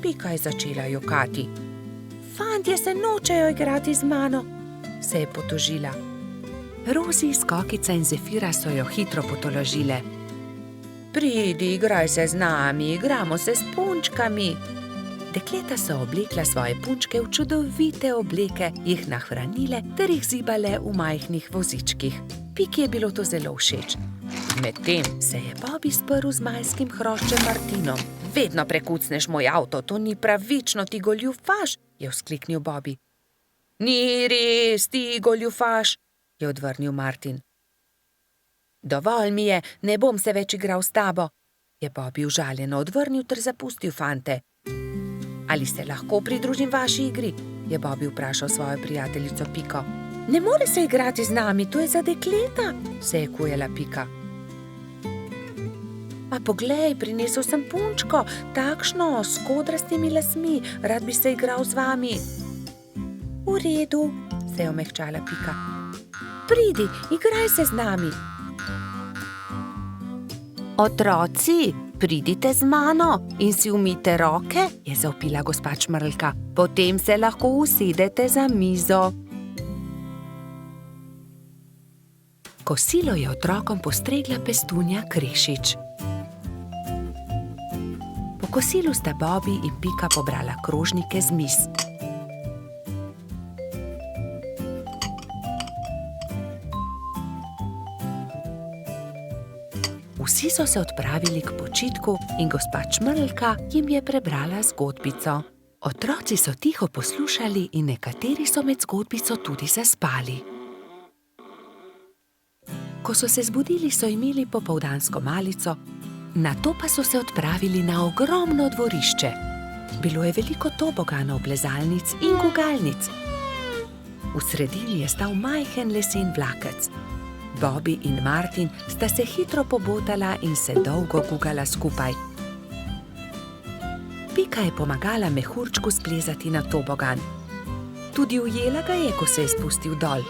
Pika je začela jokati. Fantje se nočejo igrati z mano, se je potožila. Rozi, Skokica in Zefira so jo hitro potolažile. Pridi, igraj se z nami, igramo se s punčkami. Dekleta so oblekla svoje punčke v čudovite obleke, jih nahranile ter jih zibale v majhnih vozičkih. Piki je bilo to zelo všeč. Medtem se je Bobby sprl z majskim hroščem Martinom. Vedno prekucneš moj avto, to ni pravično, ti goljufaš, je vzkliknil Bobby. Ni res, ti goljufaš, je odvrnil Martin. Dovolj mi je, ne bom se več igral s tabo, je Bobby užaljeno odvrnil ter zapustil fante. Ali se lahko pridružim vaši igri? Je Bobby vprašal svojo prijateljico Piko. Ne more se igrati z nami, to je za dekleta, se je kujala Pika. A poglej, prinesel sem punčko, takšno, s kodrastimi lasmi, rad bi se igral z vami. V redu, se je omehčala Pika. Pridi, igraj se z nami. Otroci, pridite z mano in si umijte roke, je zavpila gospa Čmrlka. Potem se lahko usedete za mizo. Kosilo je otrokom postregla pestunja Krešič. Po kosilu sta Bobby in Pika pobrala krožnike z miz. Vsi so se odpravili k počitku in gospa Čmrlka jim je prebrala zgodbico. Otroci so tiho poslušali in nekateri so med zgodbico tudi zaspali. Ko so se zbudili, so imeli popoldansko malico, nato pa so se odpravili na ogromno dvorišče. Bilo je veliko toboganov, plezalnic in gugalnic. V sredini je stal majhen lesen vlakec. Bobby in Martin sta se hitro pobotala in se dolgo gugala skupaj. Pika je pomagala mehurčku splezati na tobogan. Tudi ujela ga je, ko se je spustil dol.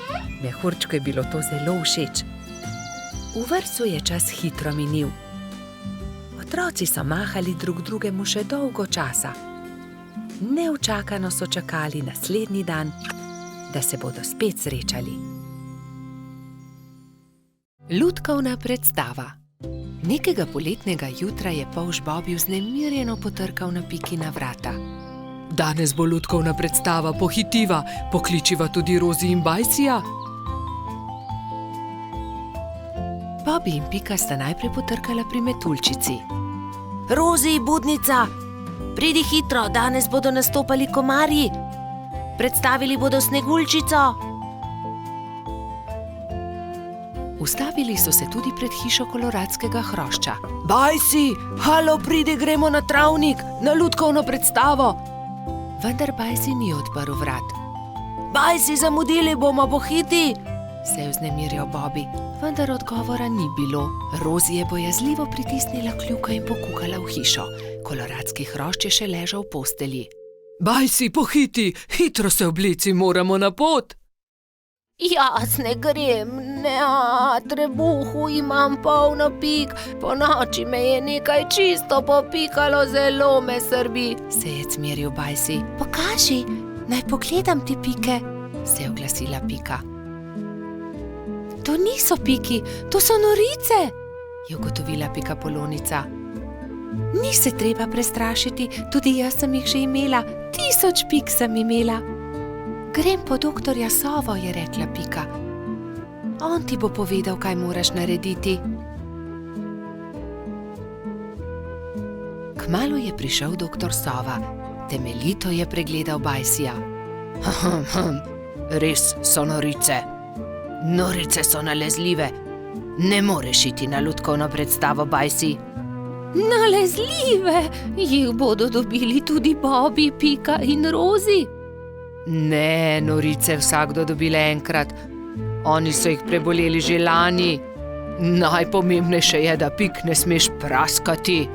Mehurčku je bilo to zelo všeč. V vrtcu je čas hitro minil. Otroci so mahali drug drugemu še dolgo časa. Neučakano so čakali naslednji dan, da se bodo spet srečali. Lutkovna predstava. Nekega poletnega jutra je polž Bobby vznemirjeno potrkal na Pikina vrata. Danes bo lutkovna predstava, pohitiva, pokličiva tudi Rozi in Bajsija. Bobby in Pika sta najprej potrkala pri metuljčici. Rozi, budnica, pridi hitro, danes bodo nastopali komarji. Predstavili bodo Sneguljčico. Ustavili so se tudi pred hišo koloradskega hrošča. Bajsi, halo, pridi, gremo na travnik, na lutkovno predstavo. Vendar Bajsi ni odprl vrat. Bajsi, zamudili bomo, pohiti, se je vznemirjal Bobby, vendar odgovora ni bilo. Rozi je bojazljivo pritisnila kljuko in pokukala v hišo. Koloradski hrošč je še ležal v postelji. Bajsi, pohiti, hitro se oblici, moramo na pot. Jaz ne grem, ne, trebuhu imam polno pik, po noči me je nekaj čisto popikalo, zelo me srbi, se je cmeril Bajsi. Pokaži, naj pogledam ti pike, se je oglasila Pika. To niso piki, to so norice, je ugotovila Pikapolonica. Ni se treba prestrašiti, tudi jaz sem jih že imela, 1000 pik sem imela. Grem po doktorja Sovo, je rekla Pika. On ti bo povedal, kaj moraš narediti. Kmalu je prišel doktor Sova. Temeljito je pregledal Bajsija. Res so norice. Norice so nalezljive. Ne moreš iti na lutkovno predstavo, Bajsi. Nalezljive, jih bodo dobili tudi Bobby, Pika in Rozi. Ne, norice vsakdo dobile enkrat. Oni so jih preboleli že lani. Najpomembnejše je, da pik ne smeš praskati.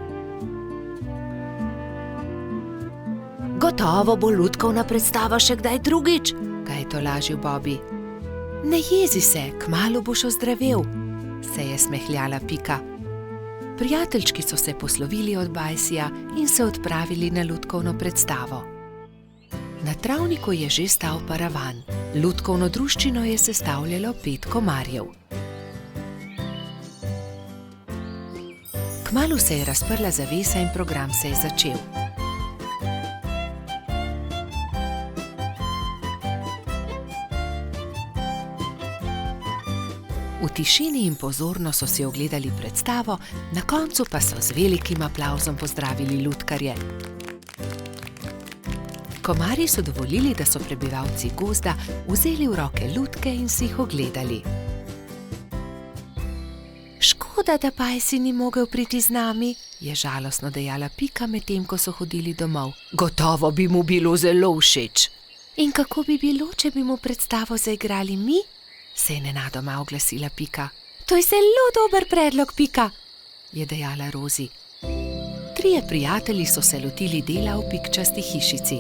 Gotovo bo lutkovna predstava še kdaj drugič, ga je tolažil Bobby. Ne jezi se, kmalu boš ozdravel, se je smehljala Pika. Prijateljčki so se poslovili od Bajsija in se odpravili na lutkovno predstavo. Na travniku je že stal paravan. Lutkovno druščino je sestavljalo 5 komarjev. Kmalu se je razprla zavesa in program se je začel. V tišini in pozorno so si ogledali predstavo, na koncu pa so z velikim aplavzom pozdravili lutkarje. Komarji so dovolili, da so prebivalci gozda vzeli v roke lutke in si jih ogledali. Škoda, da Bajsi ni mogel priti z nami, je žalostno dejala Pika, medtem ko so hodili domov. Gotovo bi mu bilo zelo všeč. In kako bi bilo, če bi mu predstavo zaigrali mi? Se je nenadoma oglasila Pika. To je zelo dober predlog, Pika, je dejala Rozi. 3 prijatelji so se lotili dela v pikčasti hišici.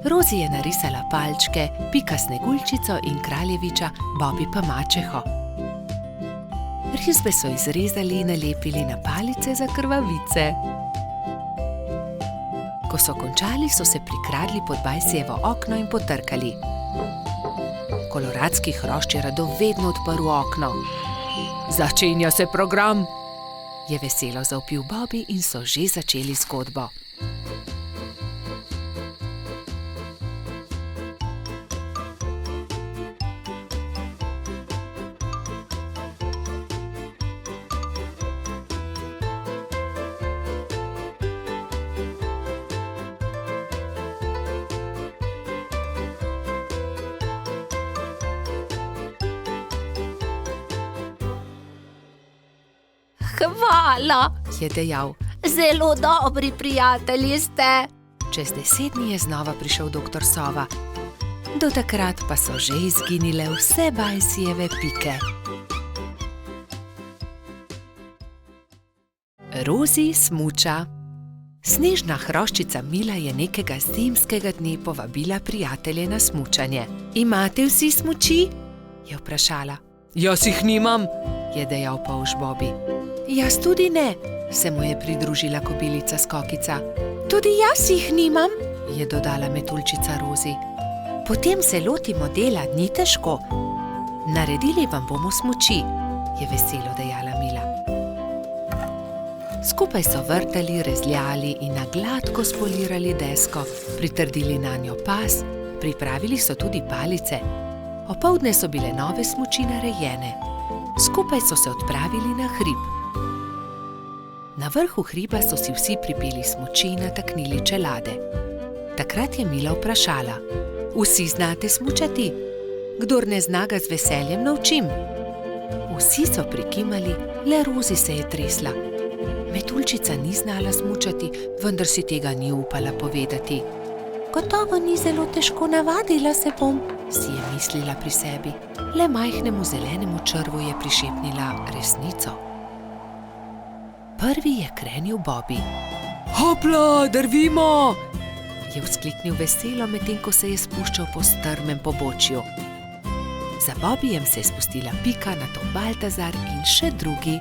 Rozi je narisala palčke, Pika Sneguljčico in kraljeviča, Bobby pa mačeho. Risbe so izrezali in nalepili na palice za krvavice. Ko so končali, so se prikradli pod Bajsijevo okno in potrkali. Koloradski hrošč je radovedno odprl okno. Začenja se program, je veselo zavpil Bobby in so že začeli zgodbo. Hvala, je dejal. zelo dobri prijatelji ste. Čez 10 dni je znova prišel doktor Sova. Do takrat pa so že izginile vse Bajsijeve pike. Rozi smuča. Snežna hroščica Mila je nekega zimskega dne povabila prijatelje na smučanje. Imate vsi smuči? Je vprašala. Jaz jih nimam, je dejal polž Bobi. Jaz tudi ne, se mu je pridružila kobilica Skokica. Tudi jaz jih nimam, je dodala metuljčica Rozi. Potem se lotimo dela, ni težko. Naredili vam bomo smuči, je veselo dejala Mila. Skupaj so vrtali, rezljali in na gladko spolirali desko, pritrdili nanjo pas, pripravili so tudi palice. Opoldne so bile nove smuči narejene. Skupaj so se odpravili na hrib. Na vrhu hriba so si vsi pripeli smuči in nataknili čelade. Takrat je Mila vprašala: Vsi znate smučati? Kdor ne zna, ga z veseljem naučim. Vsi so prikimali, le Rozi se je tresla. Metuljčica ni znala smučati, vendar si tega ni upala povedati. Gotovo ni zelo težko, navadila se bom, si je mislila pri sebi. Le majhnemu zelenemu črvu je prišepnila resnico. Prvi je krenil Bobi. Hopla, drvimo! Je vzkliknil veselo, medtem ko se je spuščal po strmem pobočju. Za Bobijem se je spustila Pika, nato Baltazar in še drugi.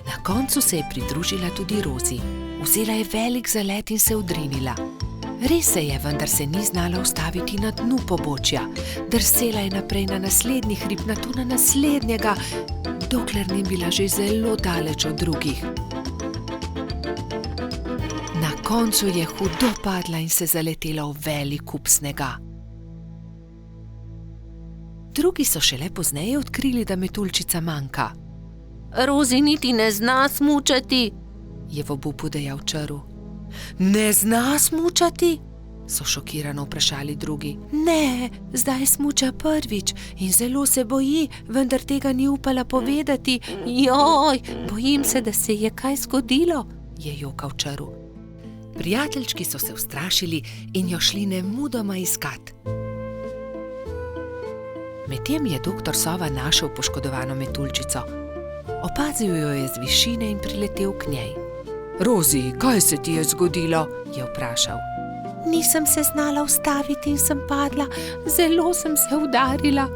Na koncu se je pridružila tudi Rozi. Vzela je velik zalet in se odrinila. Res se je, vendar se ni znala ustaviti na dnu pobočja. Drsela je naprej na naslednji hrib, nato na naslednjega, dokler ni bila že zelo daleč od drugih. Na koncu je hudo padla in se zaletela v velik kup snega. Drugi so šele pozneje odkrili, da metuljčica manjka. Rozi niti ne zna smučati, je v obupu dejal črv. Ne zna smučati? So šokirano vprašali drugi. Ne, zdaj smuča prvič in zelo se boji, vendar tega ni upala povedati. Joj, bojim se, da se je kaj zgodilo, je jokal črv. Prijateljčki so se ustrašili in jo šli nemudoma iskat. Medtem je doktor Sova našel poškodovano metuljčico. Opazil jo je z višine in priletel k njej. Rozi, kaj se ti je zgodilo? Je vprašal. Nisem se znala ustaviti in sem padla, zelo sem se udarila.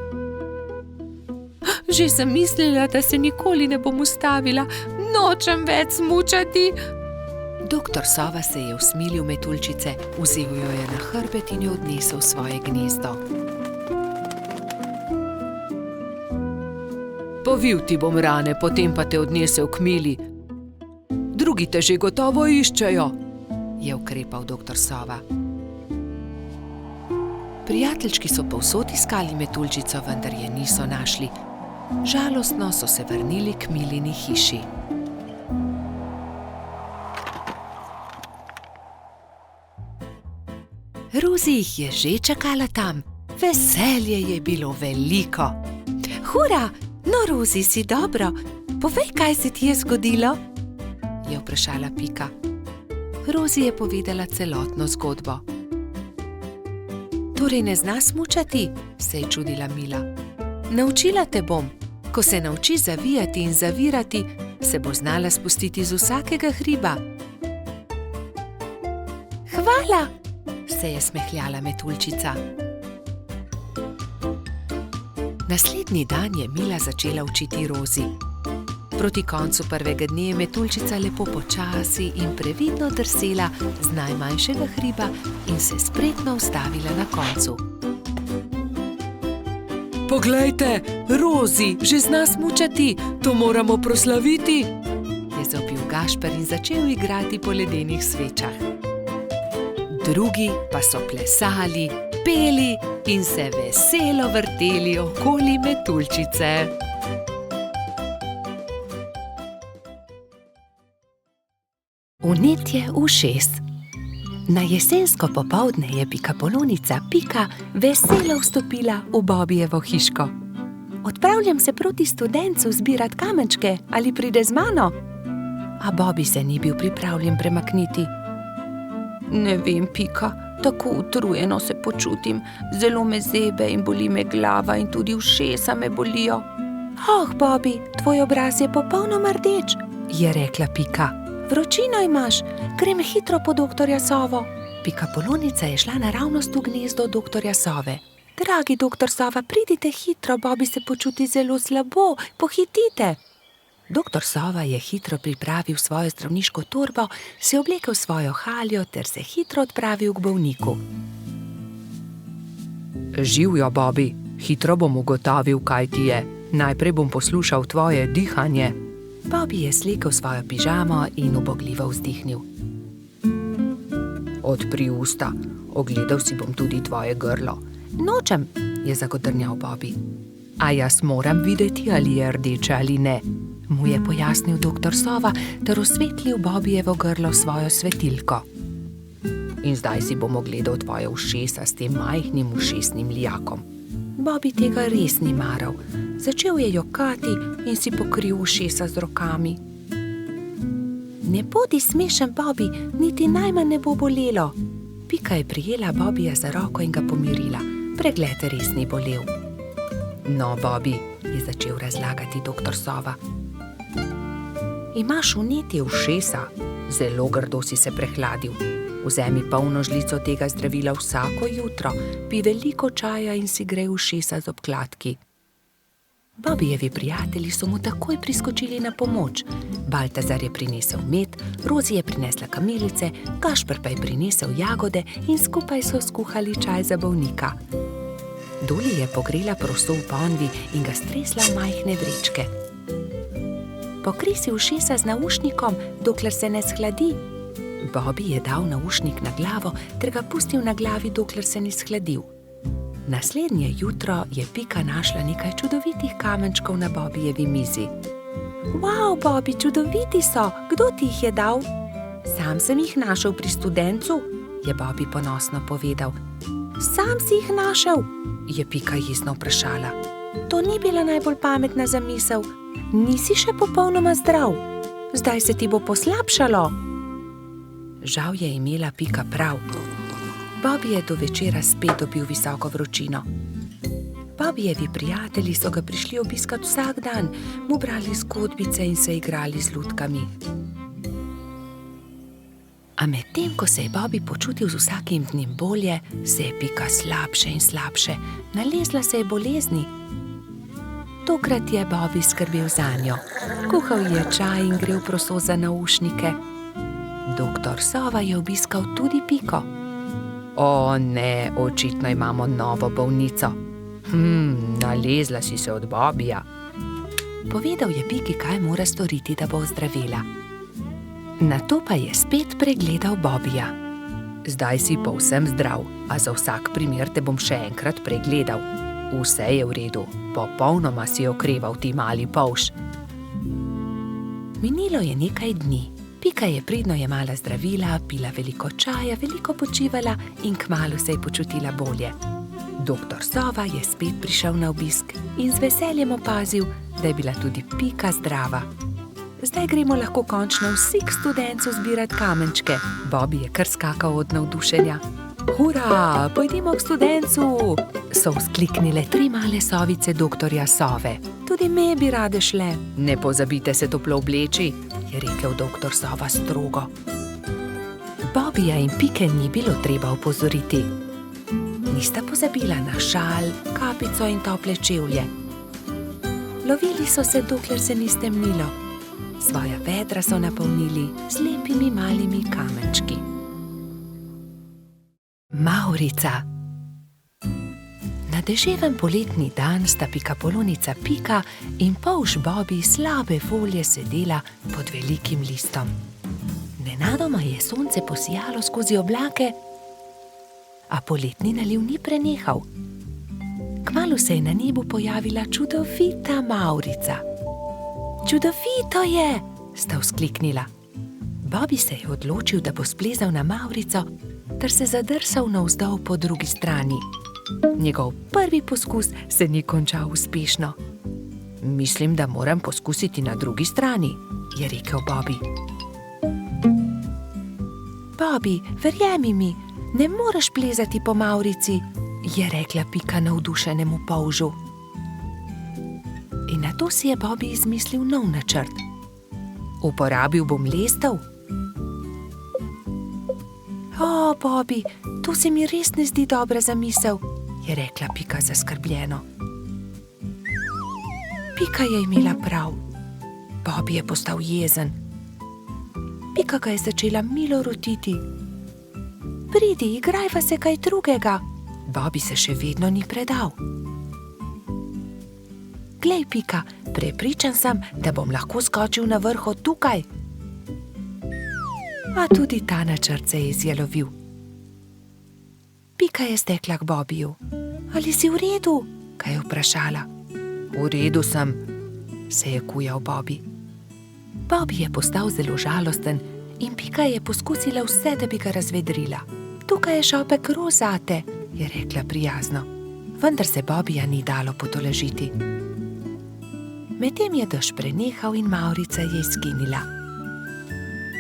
Že sem mislila, da se nikoli ne bom ustavila, nočem več smučati. Doktor Sova se je usmilil metuljčice, vzel jo je na hrbet in jo odnesel v svoje gnezdo. Povil ti bom rane, potem pa te odnesel k Mili. Drugi te že gotovo iščejo, je ukrepal doktor Sova. Prijateljčki so povsod iskali metuljčico, vendar je niso našli. Žalostno so se vrnili k Milini hiši. Rozi jih je že čakala tam. Veselje je bilo veliko. Hura! No, Rozi, si dobro. Povej, kaj se ti je zgodilo? Je vprašala Pika. Rozi je povedala celotno zgodbo. Torej ne zna smučati, se je čudila Mila. Naučila te bom. Ko se nauči zavijati in zavirati, se bo znala spustiti z vsakega hriba. Hvala, se je smehljala metuljčica. Naslednji dan je Mila začela učiti Rozi. Proti koncu prvega dne je metuljčica lepo počasi in previdno drsela z najmanjšega hriba in se spretno ustavila na koncu. Poglejte, Rozi že zna smučati, to moramo proslaviti, je zavpil Gašper in začel igrati po ledenih svečah. Drugi pa so plesali, peli in se veselo vrteli okoli metuljčice. Vnetje ušes. Na jesensko popoldne je pikapolonica Pika veselo vstopila v Bobijevo hiško. Odpravljam se proti studencu zbirat kamenčke, ali pride z mano? A Bobby se ni bil pripravljen premakniti. Ne vem, Pika, tako utrujeno se počutim. Zelo me zebe in boli me glava in tudi ušesa me bolijo. Oh, Bobby, tvoj obraz je popolnoma rdeč, je rekla Pika. Vročino imaš, grem hitro po doktorja Sovo. Pika Polonica je šla naravnost v gnezdo doktorja Sove. Dragi doktor Sova, pridite hitro, Bobby se počuti zelo slabo, pohitite. Doktor Sova je hitro pripravil svojo zdravniško torbo, se oblekel svojo haljo ter se hitro odpravil k bolniku. Živjo, Bobby, hitro bom ugotovil, kaj ti je. Najprej bom poslušal tvoje dihanje. Bobby je slekel svojo pižamo in ubogljivo vzdihnil. Odpri usta, ogledal si bom tudi tvoje grlo. Nočem, je zagodrnjal Bobby. A jaz moram videti, ali je rdeče ali ne, mu je pojasnil doktor Sova ter osvetlil Bobbyjevo grlo svojo svetilko. In zdaj si bom ogledal tvoje ušesa s tem majhnim ušesnim lijakom. Bobby tega res ni maral. Začel je jokati in si pokril ušesa z rokami. Ne bodi smešen, Bobby, niti najmanj ne bo bolelo. Pika je prijela Bobbyja za roko in ga pomirila. Pregled res ni bolel. No, Bobby, je začel razlagati doktor Sova. Imaš vnetje ušesa, zelo grdo si se prehladil. Vzemi polno žlico tega zdravila vsako jutro, pij veliko čaja in si grej ušesa z obkladki. Bobbyjevi prijatelji so mu takoj priskočili na pomoč. Baltazar je prinesel med, Rozi je prinesla kamilice, Gašper pa je prinesel jagode in skupaj so skuhali čaj za bolnika. Doli je pogrela proso v ponvi in ga stresla v majhne vrečke. Pokri si ušesa z naušnikom, dokler se ne shladi. Bobby je dal naušnik na glavo ter ga pustil na glavi, dokler se ni shladil. Naslednje jutro je Pika našla nekaj čudovitih kamenčkov na Bobbyjevi mizi. Wow, Bobby, čudoviti so! Kdo ti jih je dal? Sam sem jih našel pri studencu, je Bobby ponosno povedal. Sam si jih našel? Je Pika jezno vprašala. To ni bila najbolj pametna zamisel. Nisi še popolnoma zdrav. Zdaj se ti bo poslabšalo. Žal je imela Pika prav. Bobby je do večera spet dobil visoko vročino. Bobbyjevi prijatelji so ga prišli obiskat vsak dan, mu brali zgodbice in se igrali z lutkami. A medtem, ko se je Bobby počutil z vsakim dnem bolje, se je Pika slabše in slabše, nalezla se je bolezni. Tokrat je Bobby skrbel zanjo. Kuhal je čaj in grel proso za naušnike. Doktor Sova je obiskal tudi Piko. O ne, očitno imamo novo bolnico. Nalezla si se od Bobbyja. Povedal je Piki, kaj mora storiti, da bo ozdravila. Nato pa je spet pregledal Bobbyja. Zdaj si povsem zdrav, a za vsak primer te bom še enkrat pregledal. Vse je v redu, popolnoma si okreval ti mali polž. Minilo je nekaj dni. Pika je pridno jemala zdravila, pila veliko čaja, veliko počivala in kmalu se je počutila bolje. Doktor Sova je spet prišel na obisk in z veseljem opazil, da je bila tudi Pika zdrava. Zdaj gremo lahko končno vsi k studencu zbirat kamenčke. Bobby je kar skakal od navdušenja. Hura, pojdimo k studencu, so vzkliknile 3 male sovice doktorja Sove. Tudi me bi rade šle. Ne pozabite se toplo obleči, je rekel doktor Sova strogo. Bobbyja in Pike ni bilo treba opozoriti. Nista pozabila na šal, kapico in tople čevlje. Lovili so se, dokler se ni stemnilo. Svoja vedra so napolnili z lepimi malimi kamenčki. Mavrica. Na deževen poletni dan sta pikapolonica Pika in polž Bobby slabe volje sedela pod velikim listom. Nenadoma je sonce posijalo skozi oblake, a poletni naliv ni prenehal. Kmalu se je na nebu pojavila čudovita Mavrica. Čudovito je, sta vzkliknila. Bobby se je odločil, da bo splezal na Mavrico ter se zadrsal navzdol po drugi strani. Njegov prvi poskus se ni končal uspešno. Mislim, da moram poskusiti na drugi strani, je rekel Bobby. Bobby, verjemi mi, ne moreš plezati po mavrici, je rekla Pika navdušenemu polžu. In nato si je Bobby izmislil nov načrt. Uporabil bom lestev. O, Bobby, to se mi res ne zdi dobra zamisel, je rekla Pika zaskrbljeno. Pika je imela prav. Bobby je postal jezen. Pika ga je začela milo rotiti. Pridi, igrajva se kaj drugega. Bobby se še vedno ni predal. Glej, Pika, prepričan sem, da bom lahko skočil na vrh od tukaj. A tudi ta načrt se je izjalovil. Pika je stekla k Bobbyju. Ali si v redu? Kaj je vprašala. V redu sem, se je kujal Bobby. Bobby je postal zelo žalosten in Pika je poskusila vse, da bi ga razvedrila. Tukaj je šopek rož zate, je rekla prijazno. Vendar se Bobbyja ni dalo potolažiti. Medtem je dež prenehal in mavrica je izginila.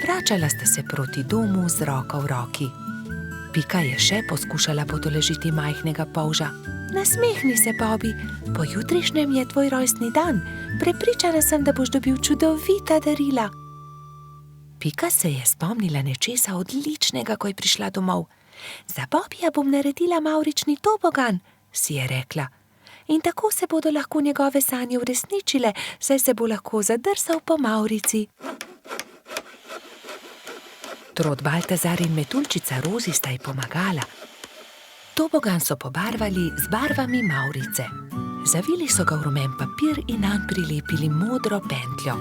Vračala sta se proti domu z roko v roki. Pika je še poskušala potolažiti majhnega polža. Nasmehni se, Bobby, pojutrišnjem je tvoj rojstni dan. Prepričana sem, da boš dobil čudovita darila. Pika se je spomnila nečesa odličnega, ko je prišla domov. Za Bobbyja bom naredila mavrični tobogan, si je rekla. In tako se bodo lahko njegove sanje uresničile, saj se bo lahko zadrsal po mavrici. Trod Baltazar in metuljčica Rozi sta ji pomagala. Tobogan so pobarvali z barvami mavrice. Zavili so ga v rumen papir in nanj prilepili modro pentljo.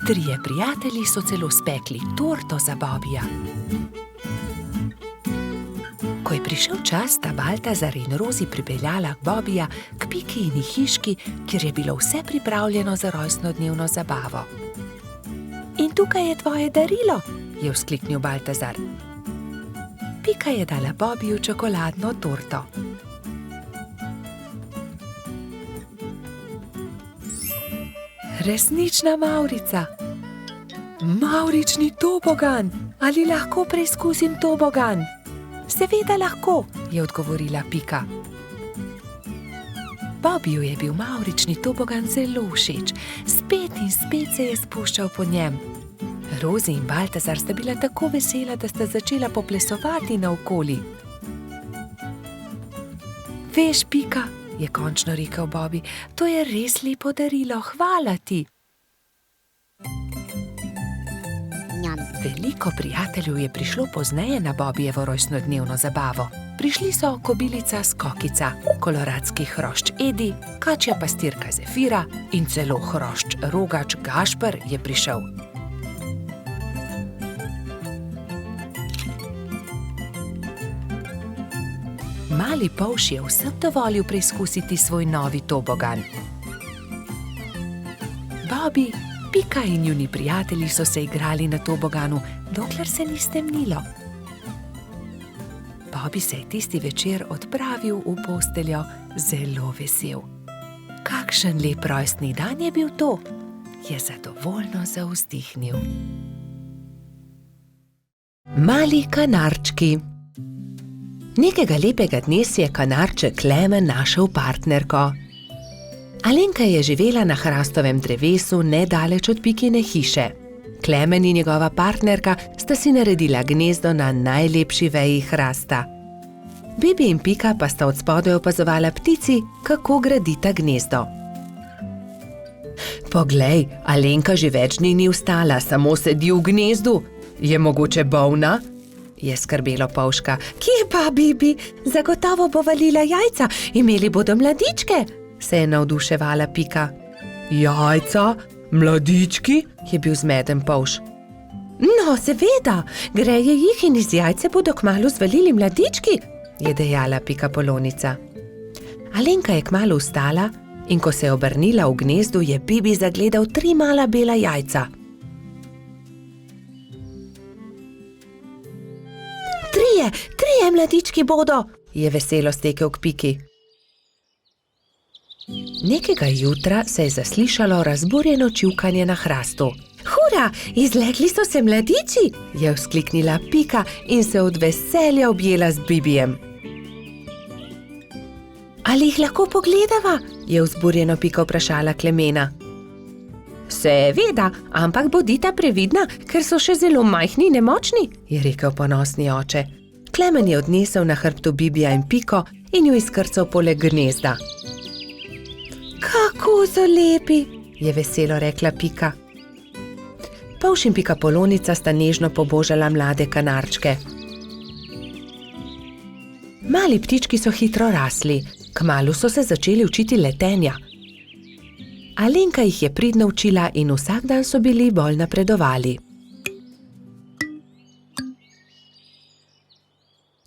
Trije prijatelji so celo spekli torto za Bobbyja. Ko je prišel čas, sta Baltazar in Rozi pripeljala Bobbyja k Pikini hiški, kjer je bilo vse pripravljeno za rojstnodnevno zabavo. In tukaj je tvoje darilo, je vzkliknil Baltazar. Pika je dala Bobbyju čokoladno torto. Resnična mavrica. Mavrični tobogan. Ali lahko preizkusim tobogan? Seveda lahko, je odgovorila Pika. Bobbyju je bil mavrični tobogan zelo všeč. Spet in spet se je spuščal po njem. Rozi in Baltazar sta bila tako vesela, da sta začela poplesovati naokoli. Veš, Pika, je končno rekel Bobby, to je res lepo darilo, hvala ti. Veliko prijateljev je prišlo pozneje na Bobbyjevo rojstnodnevno zabavo. Prišli so kobilica Skokica, koloradski hrošč Edi, kačja pastirka Zefira in celo hrošč Rogač Gašper je prišel. Mali polž je vsem dovolil preizkusiti svoj novi tobogan. Bobby, Pika in njuni prijatelji so se igrali na toboganu, dokler se ni stemnilo. Bobby se je tisti večer odpravil v posteljo zelo vesel. Kakšen lep rojstni dan je bil to, je zadovoljno zavzdihnil. Mali kanarčki. Nekega lepega dne si je kanarček Klemen našel partnerko. Alenka je živela na hrastovem drevesu nedaleč od Pikine hiše. Klemen in njegova partnerka sta si naredila gnezdo na najlepši veji hrasta. Bibi in Pika pa sta od spodaj opazovala ptici, kako gradita gnezdo. Poglej, Alenka že več dni ni vstala, samo sedi v gnezdu. Je mogoče bolna? Je skrbelo polžka. Kje pa, Bibi? Zagotovo bo valila jajca, imeli bodo mladičke, se je navduševala Pika. Jajca? Mladički? Je bil zmeden polž. No, seveda, greje jih in iz jajce bodo kmalu zvalili mladički, je dejala Pika Polonica. Alenka je kmalu vstala in ko se je obrnila v gnezdu, je Bibi zagledal 3 mala bela jajca. Trije mladički bodo, je veselo stekel k Piki. Nekega jutra se je zaslišalo razburjeno čivkanje na hrastu. Hura, izlegli so se mladiči, je vzkliknila Pika in se od veselja objela z Bibijem. Ali jih lahko pogledava? Je vzburjeno Pika vprašala Klemena. Seveda, ampak bodita previdna, ker so še zelo majhni in nemočni, je rekel ponosni oče. Klemen je odnesel na hrbtu Bibija in Piko in jo izkrcal poleg gnezda. Kako so lepi, je veselo rekla Pika. Polž in Pika Polonica sta nežno pobožala mlade kanarčke. Mali ptički so hitro rasli, kmalu so se začeli učiti letenja. Alenka jih je pridno učila in vsak dan so bili bolj napredovali.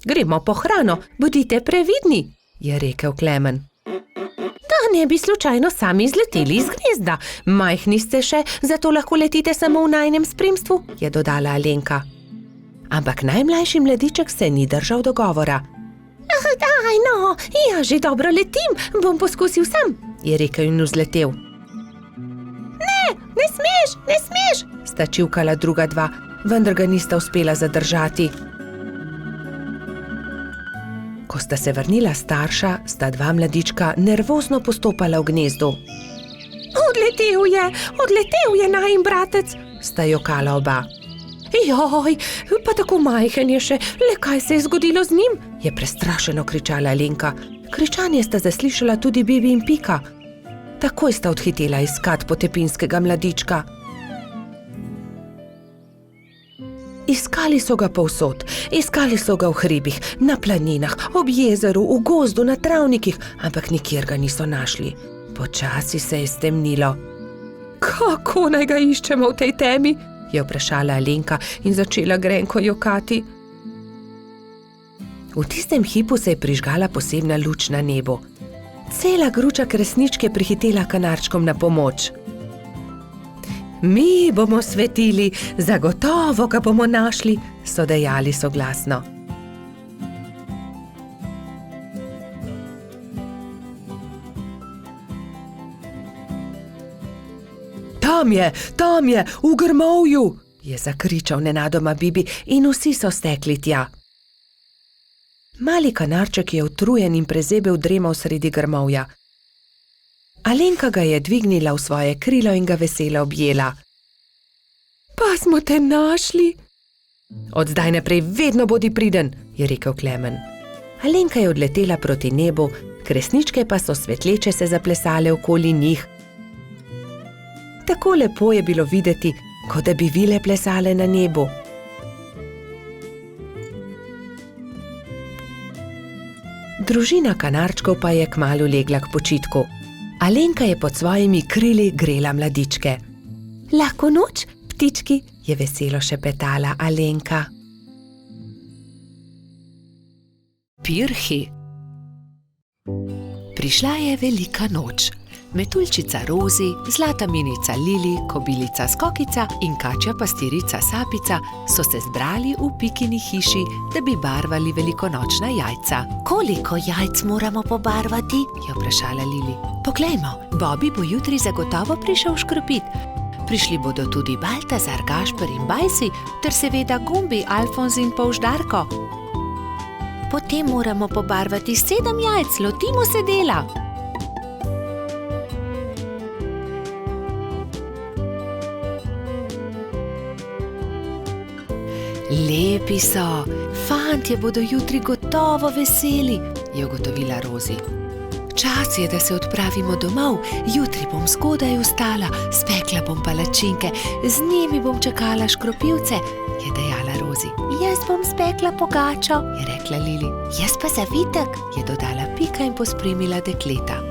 Gremo po hrano, bodite previdni, je rekel Klemen. Da ne bi slučajno sami izleteli iz gnezda. Majhni ste še, zato lahko letite samo v najinem spremstvu, je dodala Alenka. Ampak najmlajši mladiček se ni držal dogovora. Daj no, ja že dobro letim, bom poskusil sam, je rekel in vzletel. Ne smeš, sta čivkala druga dva, vendar ga nista uspela zadržati. Ko sta se vrnila starša, sta dva mladička nervozno postopala v gnezdu. Odletel je najin bratec, sta jokala oba. Joj, pa tako majhen je še, le kaj se je zgodilo z njim, je prestrašeno kričala Alenka. Kričanje sta zaslišala tudi Bibi in Pika. Takoj sta odhitela iskat potepinskega mladička. Iskali so ga povsod, iskali so ga v hribih, na planinah, ob jezeru, v gozdu, na travnikih, ampak nikjer ga niso našli. Počasi se je stemnilo. Kako naj ga iščemo v tej temi? Je vprašala Alenka in začela grenko jokati. V tistem hipu se je prižgala posebna luč na nebu. Cela gruča kresničk je prihitela kanarčkom na pomoč. Mi bomo svetili, zagotovo ga bomo našli, so dejali soglasno. Tam je, v grmovju, je zakričal nenadoma Bibi in vsi so stekli tja. Mali kanarček je utrujen in prezebel dremal sredi grmovja. Alenka ga je dvignila v svoje krilo in ga veselo objela. Pa smo te našli. Od zdaj naprej vedno bodi priden, je rekel Klemen. Alenka je odletela proti nebu, kresničke pa so svetleče se zaplesale okoli njih. Tako lepo je bilo videti, kot da bi vile plesale na nebu. Družina kanarčkov pa je kmalu legla k počitku. Alenka je pod svojimi krili grela mladičke. Lahko noč, ptički, je veselo šepetala Alenka. Pirhi. Prišla je velika noč. Metuljčica Rozi, zlata minica Lili, kobilica Skokica in kačja pastirica Sapica so se zbrali v Pikini hiši, da bi barvali velikonočna jajca. Koliko jajc moramo pobarvati? Je vprašala Lili. Poglejmo, Bobby bo jutri zagotovo prišel škropit. Prišli bodo tudi Baltazar, Gašper in Bajsi, ter seveda Gumbi, Alfonz in Polž Darko. Potem moramo pobarvati 7 jajc, lotimo se dela. Lepi so, fantje bodo jutri gotovo veseli, je ugotovila Rozi. Čas je, da se odpravimo domov, jutri bom zgodaj vstala, spekla bom palačinke, z njimi bom čakala škropivce, je dejala Rozi. Jaz bom spekla pogačo, je rekla Lili. Jaz pa zavitek, je dodala Pika in pospremila dekleta.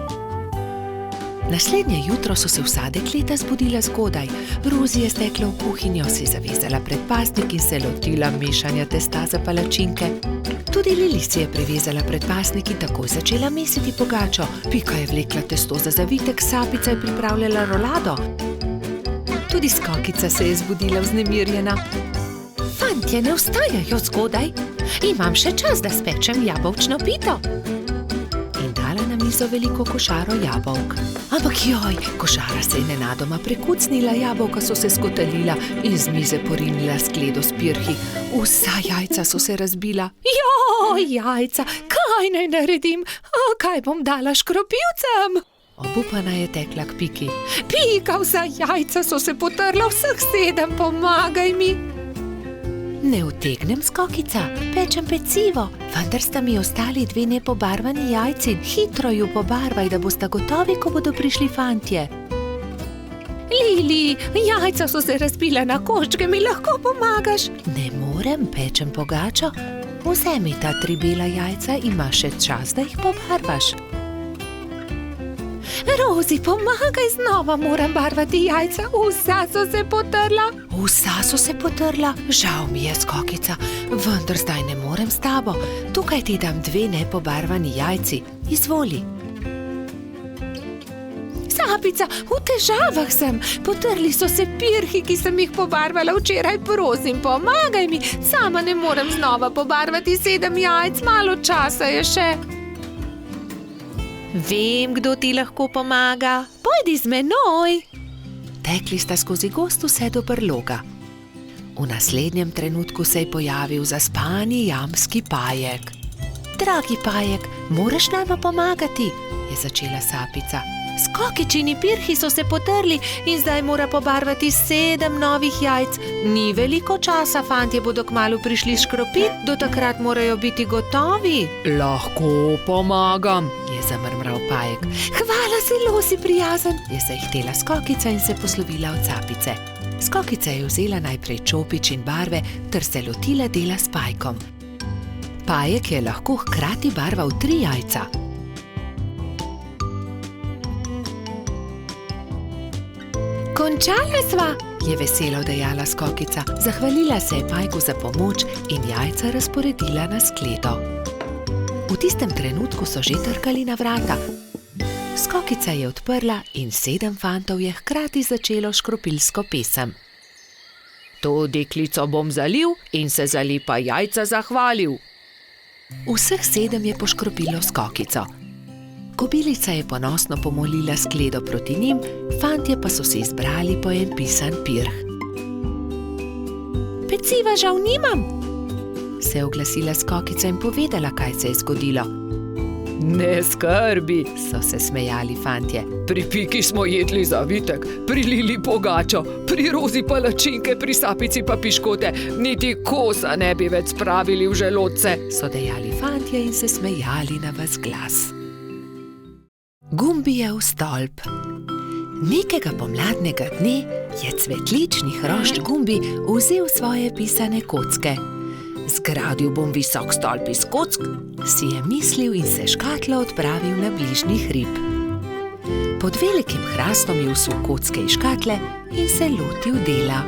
Naslednje jutro so se vsa dekleta zbudila zgodaj. Rozi je stekla v kuhinjo, si zavezala predpasnik in se lotila mešanja testa za palačinke. Tudi Lili si je prevezala predpasnik in takoj začela mesiti pogačo. Pika je vlekla testo za zavitek, Sapica je pripravljala rolado. Tudi Skokica se je zbudila vznemirjena. Fantje ne vstajajo zgodaj, Imam še čas, da spečem jabolčno pito. In dala na mizo veliko košaro jabolk. Ampak joj, košara se je nenadoma prekucnila, jabolka so se skotalila in z mize porinila skledo s pirhi. Vsa jajca so se razbila. Joj, jajca, kaj naj naredim? Kaj bom dala škropilcem? Obupana je tekla k Piki. Pika, vsa jajca so se potrla, vseh 7, pomagaj mi. Ne utegnem, Skokica, pečem pecivo, vendar sta mi ostali 2 nepobarvani jajci. Hitro ju pobarvaj, da bosta gotovi, ko bodo prišli fantje. Lili, jajca so se razbila na koščke, mi lahko pomagaš? Ne morem, pečem pogačo. Vzemi ta 3 bela jajca, imaš še čas, da jih pobarvaš. Rozi, pomagaj, znova moram barvati jajca, vsa so se potrla. Vsa so se potrla? Žal mi je, Skokica, vendar zdaj ne morem s tabo. Tukaj ti dam 2 nepobarvani jajci, izvoli. Sapica, v težavah sem, potrli so se pirhi, ki sem jih pobarvala včeraj, prosim, pomagaj mi, sama ne morem znova pobarvati 7 jajc, malo časa je še. Vem, kdo ti lahko pomaga. Pojdi z menoj. Tekli sta skozi gozd vse do brloga. V naslednjem trenutku se je pojavil zaspani jamski Pajek. Dragi Pajek, moraš nama pomagati, je začela Sapica. Skokičini pirhi so se potrli in zdaj mora pobarvati 7 novih jajc. Ni veliko časa, fantje bodo kmalu prišli škropit, do takrat morajo biti gotovi. Lahko pomagam, je zamrmral Pajek. Hvala, zelo si prijazen, je zahtela Skokica in se poslovila od Sapice. Skokica je vzela najprej čopič in barve ter se lotila dela s Pajkom. Pajek je lahko hkrati barval 3 jajca. Končala sva, je veselo dejala Skokica. Zahvalila se je Pajku za pomoč in jajca razporedila na skledo. V tistem trenutku so že trkali na vrata. Skokica je odprla in 7 fantov je hkrati začelo škropilsko pesem. To deklico bom zalil in se za lepa jajca zahvalil. Vseh 7 je poškropilo Skokico. Kobilica je ponosno pomolila skledo proti njim, fantje pa so se izbrali po en pisan pirh. Peciva žal nimam, se je oglasila Skokica in povedala, kaj se je zgodilo. Ne skrbi, so se smejali fantje. Pri Piki smo jedli zavitek, pri Lili pogačo, pri Rozi palačinke, pri Sapici pa piškote, niti kosa ne bi več spravili v želodce, so dejali fantje in se smejali na ves glas. Gumbijev stolp. Nekega pomladnega dne je cvetlični hrošč Gumbi vzel svoje pisane kocke. Zgradil bom visok stolp iz kock, si je mislil in se škatlo odpravil na bližnji hrib. Pod velikim hrastom je vsul kocke iz škatle in se lotil dela.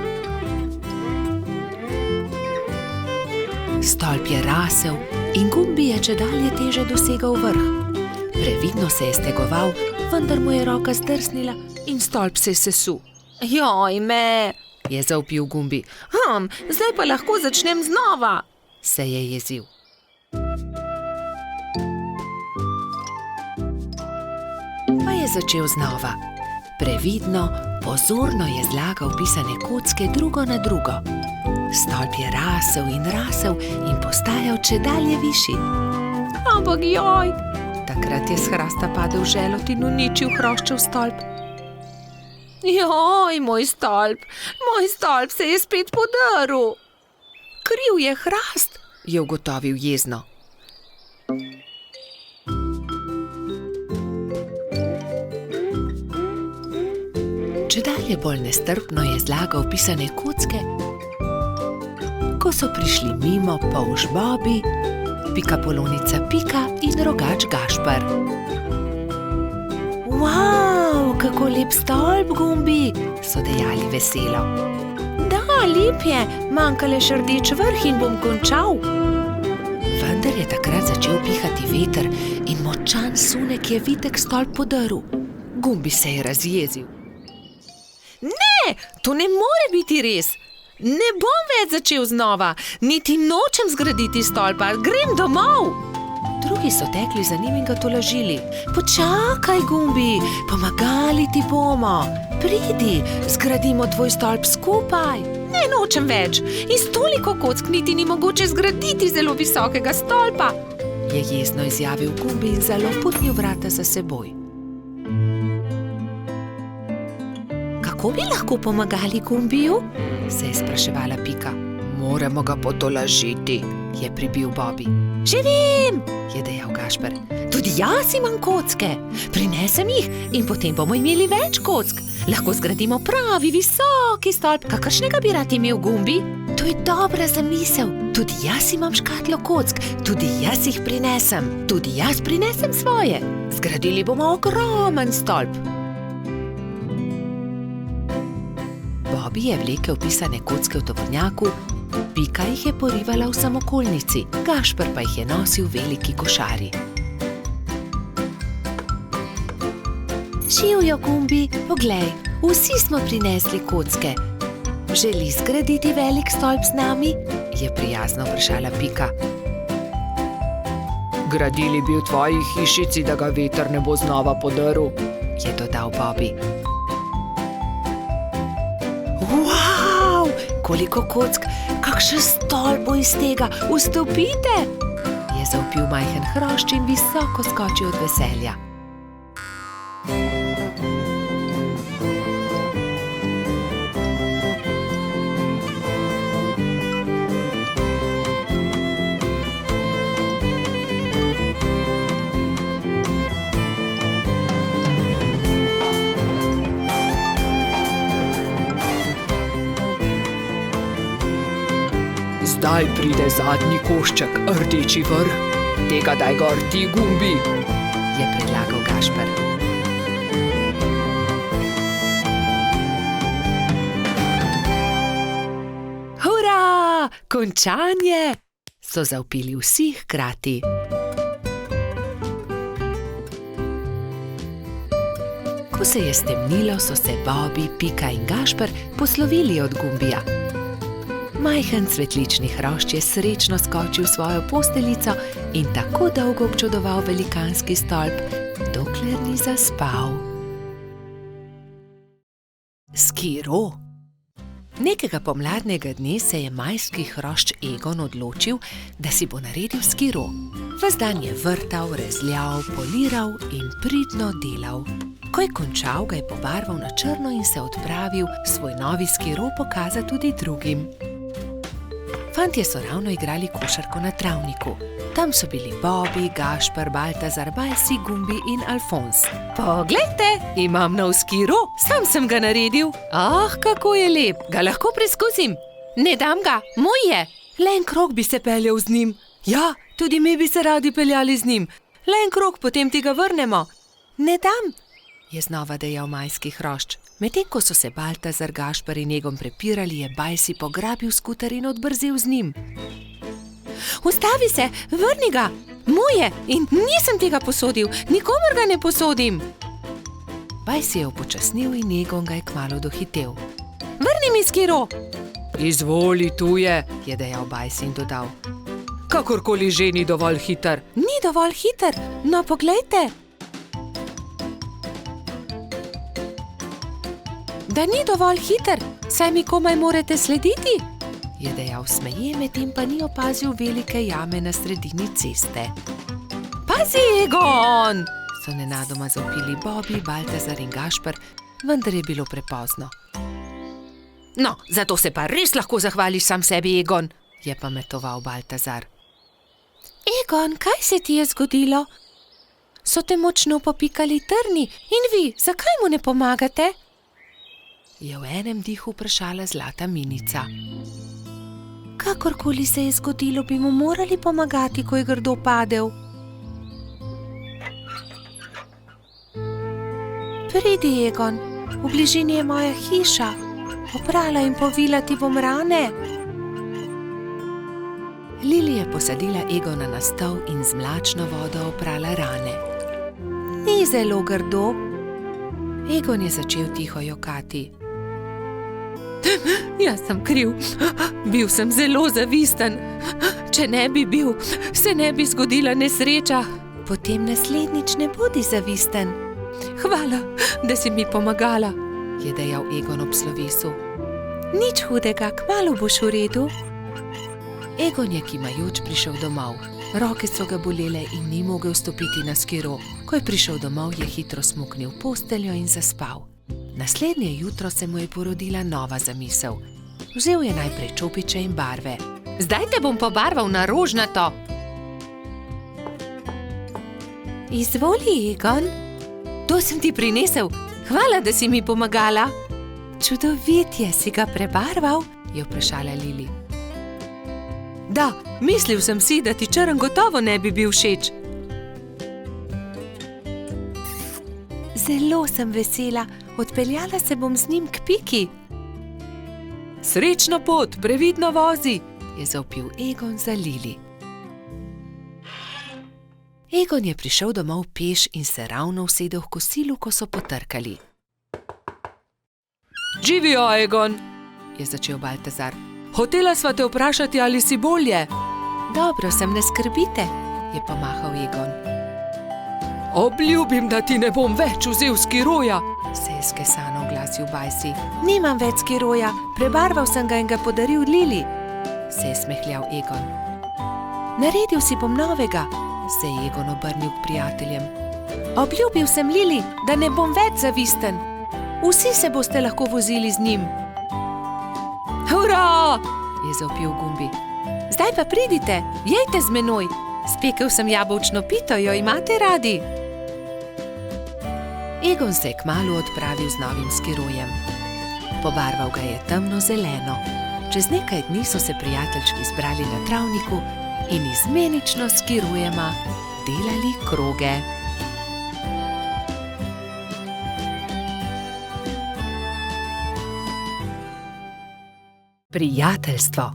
Stolp je rasel in Gumbi je čedalje teže dosegal vrh. Previdno se je stegoval, vendar mu je roka zdrsnila in stolp se je sesul. Joj me, je zavpil Gumbi. Zdaj pa lahko začnem znova, se je jezil. Pa je začel znova. Previdno, pozorno je zlagal pisane kocke drugo na drugo. Stolp je rasel in postajal čedalje višji. Ampak joj! Takrat je s hrasta padel želod in uničil hroščev stolp. Joj, moj stolp se je spet podrl. Kriv je hrast, je ugotovil jezno. Čedalje bolj nestrpno je zlagal pisane kocke, ko so prišli mimo polž Bobi, pikapolonica Pika in rogač Gašper. Wow, kako lep stolp, Gumbi, so dejali veselo. Da, lep je, manjka le še rdeč vrh in bom končal. Vendar je takrat začel pihati veter in močan sunek je vitek stolp podrl. Gumbi se je razjezil. Ne, to ne more biti res, Ne bom več začel znova, niti nočem zgraditi stolpa, grem domov. Drugi so tekli za njim in ga tolažili. Počakaj, Gumbi, pomagali ti bomo. Pridi, zgradimo tvoj stolp skupaj. Ne nočem več, iz toliko kock niti ni mogoče zgraditi zelo visokega stolpa, je jezno izjavil Gumbi in zaloputnil vrata za seboj. Kako bi lahko pomagali Gumbiju? Se je spraševala Pika. Moramo ga potolažiti, je pribil Bobby. Že vem, je dejal Gašper. Tudi jaz imam kocke. Prinesem jih in potem bomo imeli več kock. Lahko zgradimo pravi visoki stolp, kakršnega bi rad imel Gumbi. To je dobra zamisel. Tudi jaz imam škatlo kock, tudi jaz jih prinesem. Tudi jaz prinesem svoje. Zgradili bomo ogromen stolp. Bobby je vlekel pisane kocke v tovornjaku, Pika jih je porivala v samokolnici, Gašper pa jih je nosil v veliki košari. Živjo, Gumbi, poglej, vsi smo prinesli kocke. Želi zgraditi velik stolp z nami? Je prijazno vprašala Pika. Gradili bi v tvoji hišici, da ga veter ne bo znova podrl, je dodal Bobby. Wow, koliko kock, kakšen stolp bo iz tega, vstopite! Je zavpil majhen hrošč in visoko skočil od veselja. Zdaj pride zadnji košček, rdeči vrh. Tega daj gor ti, Gumbi, je predlagal Gašper. Hura, končanje! So zavpili vsi hkrati. Ko se je stemnilo, so se Bobby, Pika in Gašper poslovili od Gumbija. Majhen cvetlični hrošč je srečno skočil v svojo posteljico in tako dolgo občudoval velikanski stolp, dokler ni zaspal. Skiro. Nekega pomladnega dne se je majski hrošč Egon odločil, da si bo naredil skiro. Ves dan je vrtal, rezljal, poliral in pridno delal. Ko je končal, ga je pobarval na črno in se odpravil svoj novi skiro pokazati tudi drugim. Fantje so ravno igrali košarko na travniku. Tam so bili Bobby, Gašper, Baltazar, Bajsi, Gumbi in Alfons. Poglejte, imam nov skiro, sam sem ga naredil. Ah, kako je lep, ga lahko preizkusim. Ne dam ga, moj je. Le en krog bi se peljal z njim. Ja, tudi mi bi se radi peljali z njim. Le en krog, potem ti ga vrnemo. Ne dam, je znova dejal majski hrošč. Medtem ko so se Baltazar, Gašper in Egon prepirali, je Bajsi pograbil skuter in odbrzel z njim. Ustavi se, vrni ga, moj je in nisem tega posodil, nikomur ga ne posodim. Bajsi je upočasnil in Egon ga je kmalu dohitel. Vrni mi skiro! Izvoli, tu je dejal Bajsi in dodal. Kakorkoli že ni dovolj hiter. Ni dovolj hiter, no poglejte. Da ni dovolj hiter, saj mi komaj morate slediti, je dejal smeje, medtem pa ni opazil velike jame na sredini ceste. Pazi, Egon! So nenadoma zavpili Bobby, Baltazar in Gašper, vendar je bilo prepozno. No, zato se pa res lahko zahvališ sam sebi, Egon, je pametoval Baltazar. Egon, kaj se ti je zgodilo? So te močno popikali trni in vi, zakaj mu ne pomagate? Je v enem dihu vprašala zlata minica. Kakorkoli se je zgodilo, bi mu morali pomagati, ko je grdo padel. Pridi, Egon, v bližini je moja hiša. Oprala in povila ti bom rane. Lili je posadila Egona na stol in z mlačno vodo oprala rane. Ni zelo grdo. Egon je začel tiho jokati. Jaz sem kriv. Bil sem zelo zavisten. Če ne bi bil, se ne bi zgodila nesreča. Potem naslednjič ne bodi zavisten. Hvala, da si mi pomagala, je dejal Egon ob slovesu. Nič hudega, kmalu boš v redu. Egon je kimajoč prišel domov. Roke so ga bolele in ni mogel stopiti na skiro. Ko je prišel domov, je hitro smuknil v posteljo in zaspal. Naslednje jutro se mu je porodila nova zamisel. Vzel je najprej čopiče in barve. Zdaj te bom pobarval na rožnato. Izvoli, Egon. To sem ti prinesel. Hvala, da si mi pomagala. Čudovit je, si ga prebarval? Je vprašala Lili. Da, mislil sem si, da ti črn gotovo ne bi bil všeč. Zelo sem vesela. Odpeljala se bom z njim k Piki. Srečno pot, previdno vozi, je zavpil Egon za Lili. Egon je prišel domov peš in se ravno usedel v kosilu, ko so potrkali. Živijo, Egon, je začel Baltazar. Hotela sva te vprašati, ali si bolje. Dobro sem, ne skrbite, je pomahal Egon. Obljubim, da ti ne bom več vzel skiroja, se je skesano oglasil Bajsi. Nimam več skiroja, prebarval sem ga in ga podaril Lili, se je smehljal Egon. Naredil si bom novega, se je Egon obrnil k prijateljem. Obljubil sem Lili, da ne bom več zavisten. Vsi se boste lahko vozili z njim. Hurra, je zavpil Gumbi. Zdaj pa pridite, jejte z menoj. Spekel sem jabolčno pito, jo imate radi? Egon se je kmalu odpravil z novim skirojem. Pobarval ga je temno zeleno. Čez nekaj dni so se prijateljčki zbrali na travniku in izmenično s skirojema delali kroge. Prijateljstvo.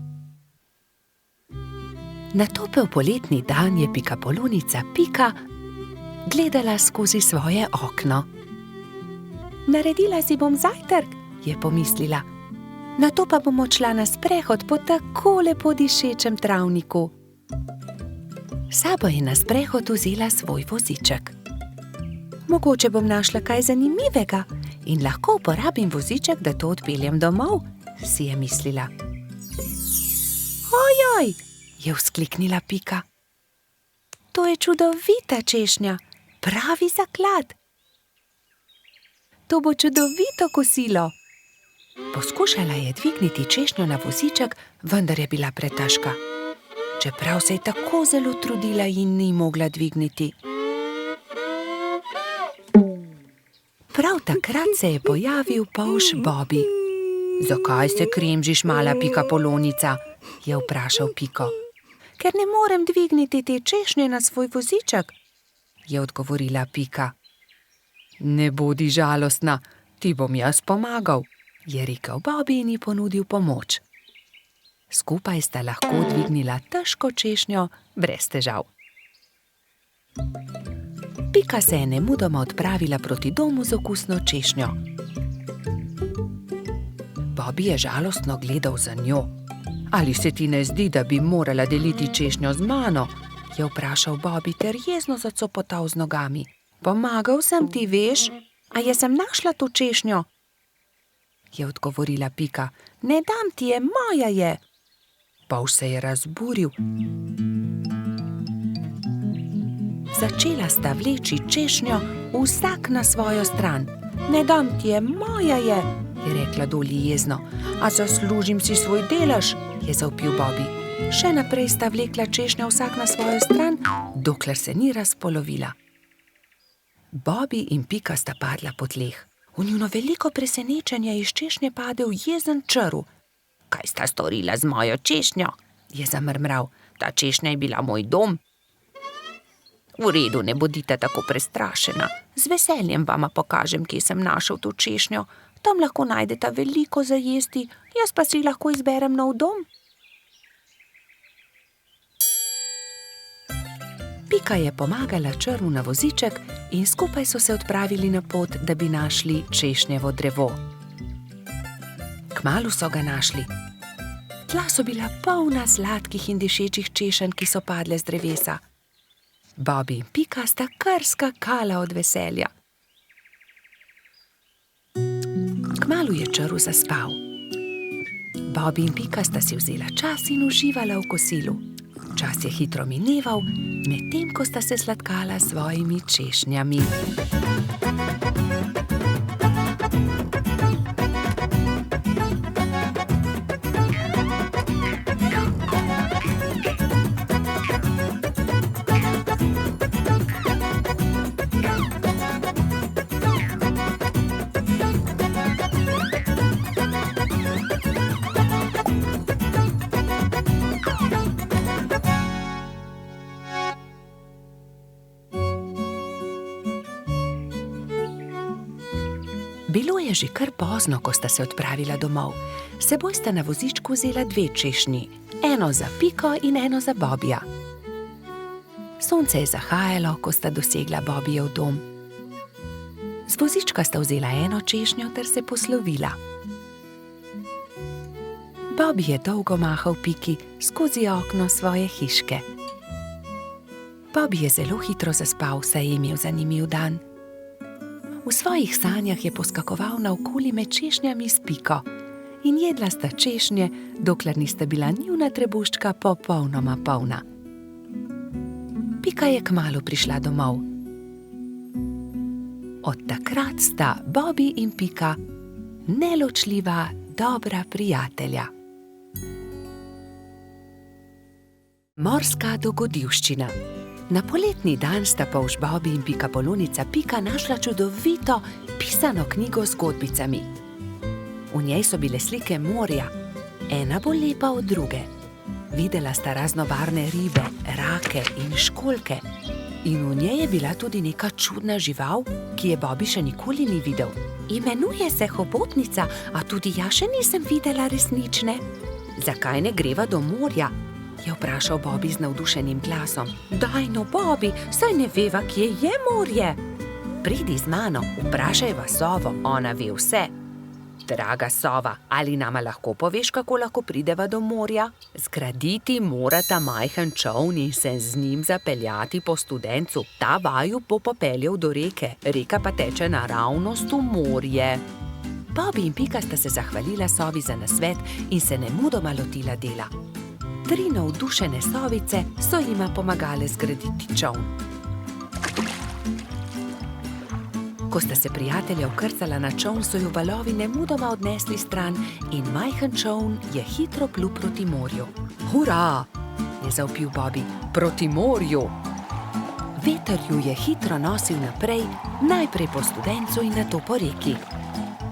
Na topel poletni dan je pikapolonica Pika gledala skozi svoje okno. Naredila si bom zajtrk, je pomislila. Nato pa bom odšla na sprehod po tako lepo dišečem travniku. Sabo je na sprehod vzela svoj voziček. Mogoče bom našla kaj zanimivega in lahko uporabim voziček, da to odpeljem domov, si je mislila. Ojoj, je vzkliknila Pika. To je čudovita češnja, pravi zaklad. To bo čudovito kosilo. Poskušala je dvigniti češnjo na voziček, vendar je bila pretežka. Čeprav se je tako zelo trudila in ni mogla dvigniti. Prav takrat se je pojavil polž Bobby. Zakaj se kremžiš, mala pikapolonica? Je vprašal Piko. Ker ne morem dvigniti te češnje na svoj voziček, je odgovorila Pika. Ne bodi žalostna, ti bom jaz pomagal, je rekel Bobby in ji ponudil pomoč. Skupaj sta lahko dvignila težko češnjo brez težav. Pika se je nemudoma odpravila proti domu z okusno češnjo. Bobby je žalostno gledal za njo. Ali se ti ne zdi, da bi morala deliti češnjo z mano? Je vprašal Bobby ter jezno zacopotal z nogami. Pomagal sem ti, veš, a jaz sem našla to češnjo, je odgovorila Pika. Ne dam ti je, moja je. Polž se je razburil. Začela sta vleči češnjo vsak na svojo stran. Ne dam ti je, moja je, je rekla Dolly jezno. A zaslužim si svoj delež, je zavpil Bobby. Še naprej sta vlekla češnjo vsak na svojo stran, dokler se ni razpolovila. Bobby in Pika sta padla po tleh. V njuno veliko presenečenje iz češnje padel jezen črv. Kaj sta storila z mojo češnjo? Je zamrmral. Ta češnja je bila moj dom. V redu, ne bodite tako prestrašena. Z veseljem vama pokažem, kje sem našel to češnjo. Tam lahko najdeta veliko za jesti, jaz pa si lahko izberem nov dom. Pika je pomagala črvu na voziček in skupaj so se odpravili na pot, da bi našli češnjevo drevo. Kmalu so ga našli. Tla so bila polna sladkih in dišečih češenj, ki so padle z drevesa. Bobby in Pika sta kar skakala od veselja. Kmalu je črv zaspal. Bobby in Pika sta si vzela čas in uživala v kosilu. Čas je hitro mineval, medtem ko sta se sladkala s svojimi češnjami. Bilo je že kar pozno, ko sta se odpravila domov. S seboj sta na vozičku vzela 2 češnji, eno za Piko in eno za Bobbyja. Sonce je zahajalo, ko sta dosegla Bobbyjev dom. Z vozička sta vzela eno češnjo ter se poslovila. Bobby je dolgo mahal Piki skozi okno svoje hiške. Bobby je zelo hitro zaspal, saj je imel zanimiv dan. V svojih sanjah je poskakoval naokoli med češnjami s Piko in jedla sta češnje, dokler nista bila njuna trebuščka popolnoma polna. Pika je kmalu prišla domov. Od takrat sta Bobby in Pika neločljiva, dobra prijatelja. Morska dogodivščina. Na poletni dan sta polž Bobby in pikapolonica Pika našla čudovito pisano knjigo z zgodbicami. V njej so bile slike morja, ena bolj lepa od druge. Videla sta raznobarvne ribe, rake in školjke. In v njej je bila tudi neka čudna žival, ki je Bobby še nikoli ni videl. Imenuje se hobotnica, a tudi jaz še nisem videla resnične. Zakaj ne greva do morja? Je vprašal Bobby z navdušenim glasom. Daj no, Bobby, saj ne veva, kje je morje. Pridi z mano, vprašajva sovo, ona ve vse. Draga sova, ali nama lahko poveš, kako lahko prideva do morja? Zgraditi morata majhen čoln in se z njim zapeljati po studencu. Ta vaju bo popeljal do reke, reka pa teče naravnost v morje. Bobby in Pika sta se zahvalila sovi za nasvet in se nemudoma lotila dela. 3 navdušene sovice so jima pomagale zgraditi čoln. Ko sta se prijatelja vkrcala na čoln, so ju valovi nemudoma odnesli stran in majhen čoln je hitro plul proti morju. Hurra! Je zavpil Bobby. Proti morju! Veter ju je hitro nosil naprej, najprej po studencu in nato po reki.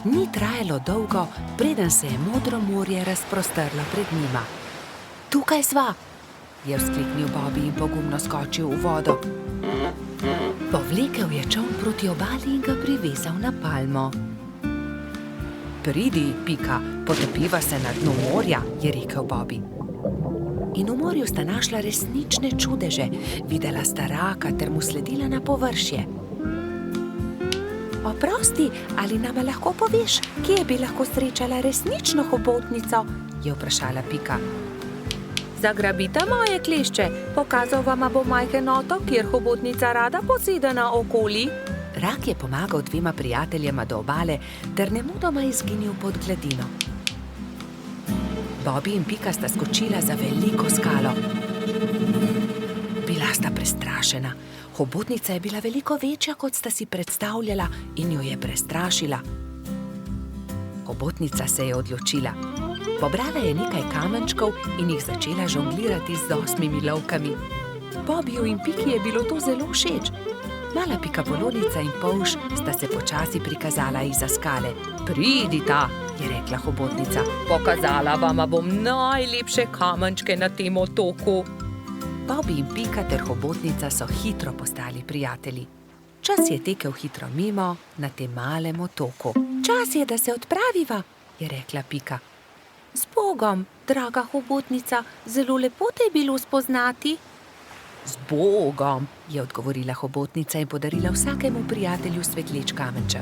Ni trajalo dolgo, preden se je modro morje razprostrlo pred njima. Tukaj sva, je vzkliknil Bobby in pogumno skočil v vodo. Povlekel je čoln proti obali in ga privezal na palmo. Pridi, Pika, potopiva se na dnu morja, je rekel Bobby. In v morju sta našla resnične čudeže, videla sta raka ter mu sledila na površje. Oprosti, ali nama lahko poveš, kje bi lahko srečala resnično hobotnico? Je vprašala Pika. Zagrabita moje klešče, pokazal vama bo majhen otok, kjer hobotnica rada poseda naokoli. Rak je pomagal 2 prijateljema do obale ter nemudoma izginil pod gladino. Bobby in Pika sta skočila za veliko skalo. Bila sta prestrašena. Hobotnica je bila veliko večja, kot sta si predstavljala, in jo je prestrašila. Hobotnica se je odločila. Pobrala je nekaj kamenčkov in jih začela žonglirati z 8 lovkami. Bobbyju in Piki je bilo to zelo všeč. Mala pikapolonica in polž sta se počasi prikazala izza skale. Pridita, je rekla hobotnica. Pokazala vama bom najlepše kamenčke na tem otoku. Bobby in Pika ter hobotnica so hitro postali prijatelji. Čas je tekel hitro mimo na tem malem otoku. Čas je, da se odpraviva, je rekla Pika. Z Bogom, draga hobotnica, zelo lepo te je bilo spoznati. Z Bogom, je odgovorila hobotnica in podarila vsakemu prijatelju svetleč kamenček.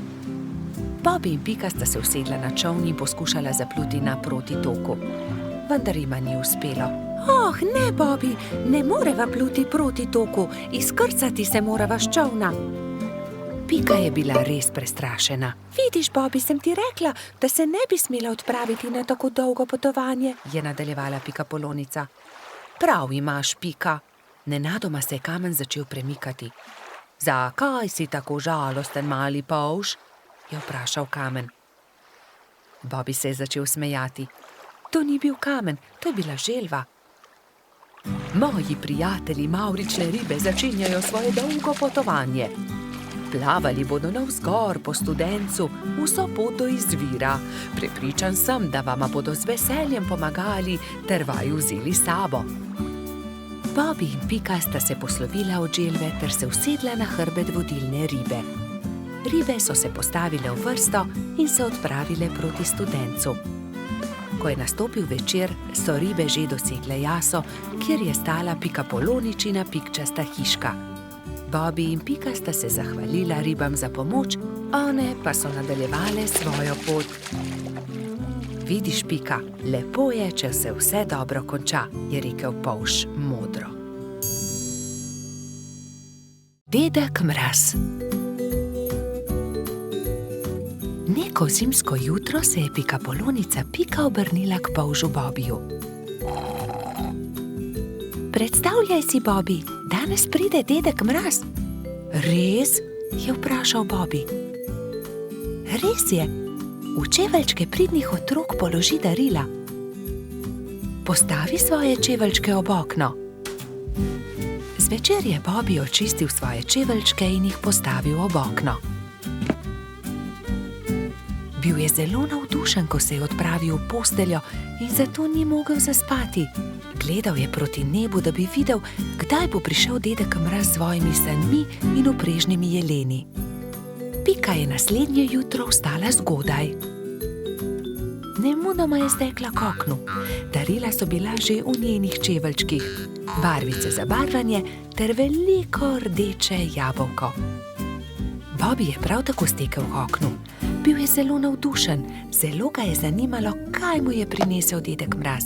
Bobby in Pika sta se usedla na čoln in poskušala zapluti naproti toku. Vendar jima ni uspelo. Oh, ne, Bobby, ne moreva pluti proti toku, izkrcati se morava s čolna. Pika je bila res prestrašena. Vidiš, Bobby, sem ti rekla, da se ne bi smela odpraviti na tako dolgo potovanje, je nadaljevala Pikapolonica. Prav imaš, Pika. Nenadoma se je kamen začel premikati. Zakaj si tako žalosten, mali polž? Je vprašal kamen. Bobby se je začel smejati. To ni bil kamen, to je bila želva. Moji prijatelji mavrične ribe začenjajo svoje dolgo potovanje. Plavali bodo navzgor po Studencu, vso pot do izvira. Prepričan sem, da vama bodo z veseljem pomagali ter vaju vzeli s sabo. Bobby in Pika sta se poslovila od želve ter se usedla na hrbet vodilne ribe. Ribe so se postavile v vrsto in se odpravile proti Studencu. Ko je nastopil večer, so ribe že dosegle jaso, kjer je stala Pikapoloničina pikčasta hiška. Bobby in Pika sta se zahvalila ribam za pomoč, one pa so nadaljevale svojo pot. Vidiš, Pika, lepo je, če se vse dobro konča, je rekel polž modro. Dedek Mraz. Neko zimsko jutro se je Pikapolonica Pika obrnila k polžu Bobbyju. Predstavljaj si, Bobby, danes pride dedek Mraz. Res? Je vprašal Bobby. Res je. V čeveljčke pridnih otrok položi darila. Postavi svoje čeveljčke ob okno. Zvečer je Bobby očistil svoje čeveljčke in jih postavil ob okno. Bil je zelo navdušen, ko se je odpravil v posteljo in zato ni mogel zaspati. Gledal je proti nebu, da bi videl, kdaj bo prišel dedek Mraz s svojimi sanmi in uprežnimi jeleni. Pika je naslednje jutro vstala zgodaj. Nemudoma je stekla k oknu. Darila so bila že v njenih čeveljčkih, barvice za barvanje ter veliko rdeče jabolko. Bobby je prav tako stekel k oknu. Bil je zelo navdušen, zelo ga je zanimalo, kaj mu je prinesel dedek Mraz.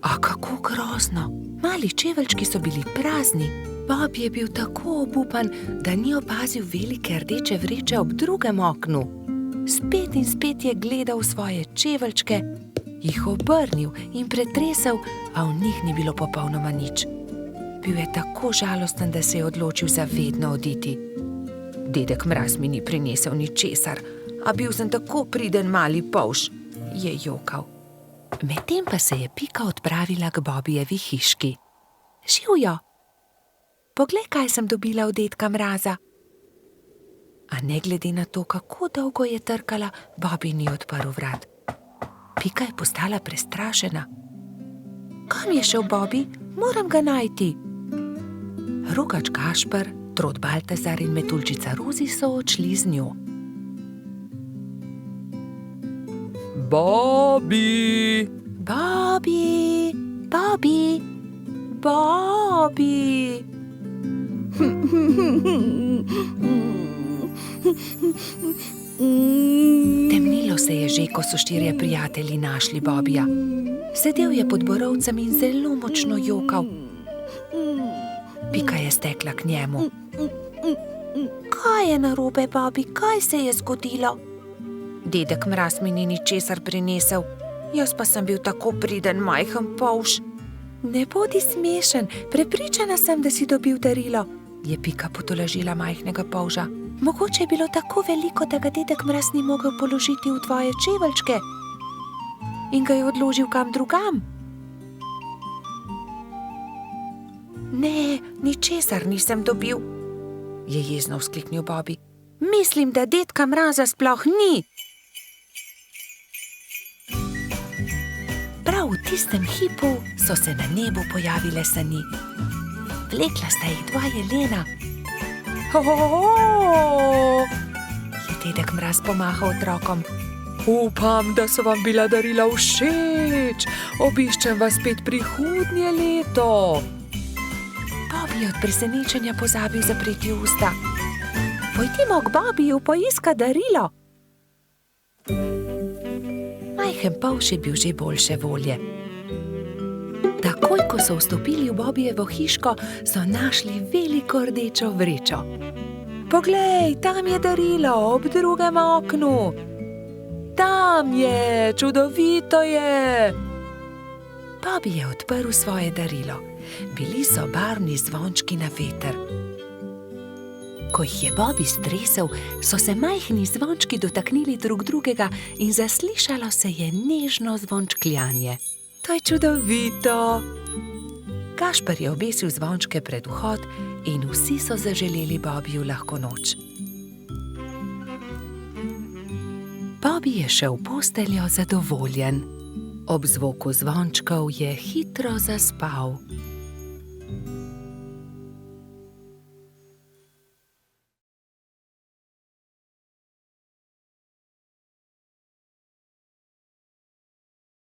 A kako grozno! Mali čeveljčki so bili prazni. Bobby je bil tako obupan, da ni opazil velike rdeče vreče ob drugem oknu. Spet in spet je gledal svoje čeveljčke, jih obrnil in pretresel, a v njih ni bilo popolnoma nič. Bil je tako žalosten, da se je odločil za vedno oditi. Dedek Mraz mi ni prinesel ničesar, a bil sem tako priden mali polž, je jokal. Medtem pa se je Pika odpravila k Bobbyjevi hiški. Živjo! Poglej, kaj sem dobila od dedka Mraza. A ne glede na to, kako dolgo je trkala, Bobby ni odprl vrat. Pika je postala prestrašena. Kam je šel Bobby? Moram ga najti. Rogač Gašper, Trod Baltazar in Metuljčica Rozi so odšli z njo. Bobby! Bobby! Bobby! Bobby! Temnilo se je že, ko so štirje prijatelji našli Bobbyja. Sedel je pod borovcem in zelo močno jokal. Pika je stekla k njemu. Kaj je narobe, Bobby? Kaj se je zgodilo? Dedek Mraz mi ni ničesar prinesel. Jaz pa sem bil tako priden majhen polž. Ne bodi smešen, prepričana sem, da si dobil darilo, je Pika potolažila majhnega polža. Mogoče je bilo tako veliko, da ga dedek Mraz ni mogel položiti v tvoje čeveljčke in ga je odložil kam drugam. Ne, ničesar nisem dobil, je jezno vzkliknil Bobby. Mislim, da dedka Mraza sploh ni. Prav v tistem hipu so se na nebu pojavile sani. Vlekla sta jih dva jelena. Je dedek Mraz pomahal otrokom. Upam, da so vam bila darila všeč. Obiščem vas spet prihodnje leto. Bobby je od presenečenja pozabil zapreti usta. Pojdimo k Bobiju poiskati darilo. Majhen polž je bil že boljše volje. Takoj, ko so vstopili v Bobijevo hiško, so našli veliko rdečo vrečo. Poglej, tam je darilo, ob drugem oknu. Tam je, čudovito je. Bobi je odprl svoje darilo. Bili so barvni zvončki na veter. Ko jih je Bobi stresel, so se majhni zvončki dotaknili drug drugega in zaslišalo se je nežno zvončkljanje. To je čudovito. Gašper je obesil zvončke pred vhod in vsi so zaželeli Bobiju lahko noč. Bobi je šel v posteljo zadovoljen. Ob zvoku zvončkov je hitro zaspal.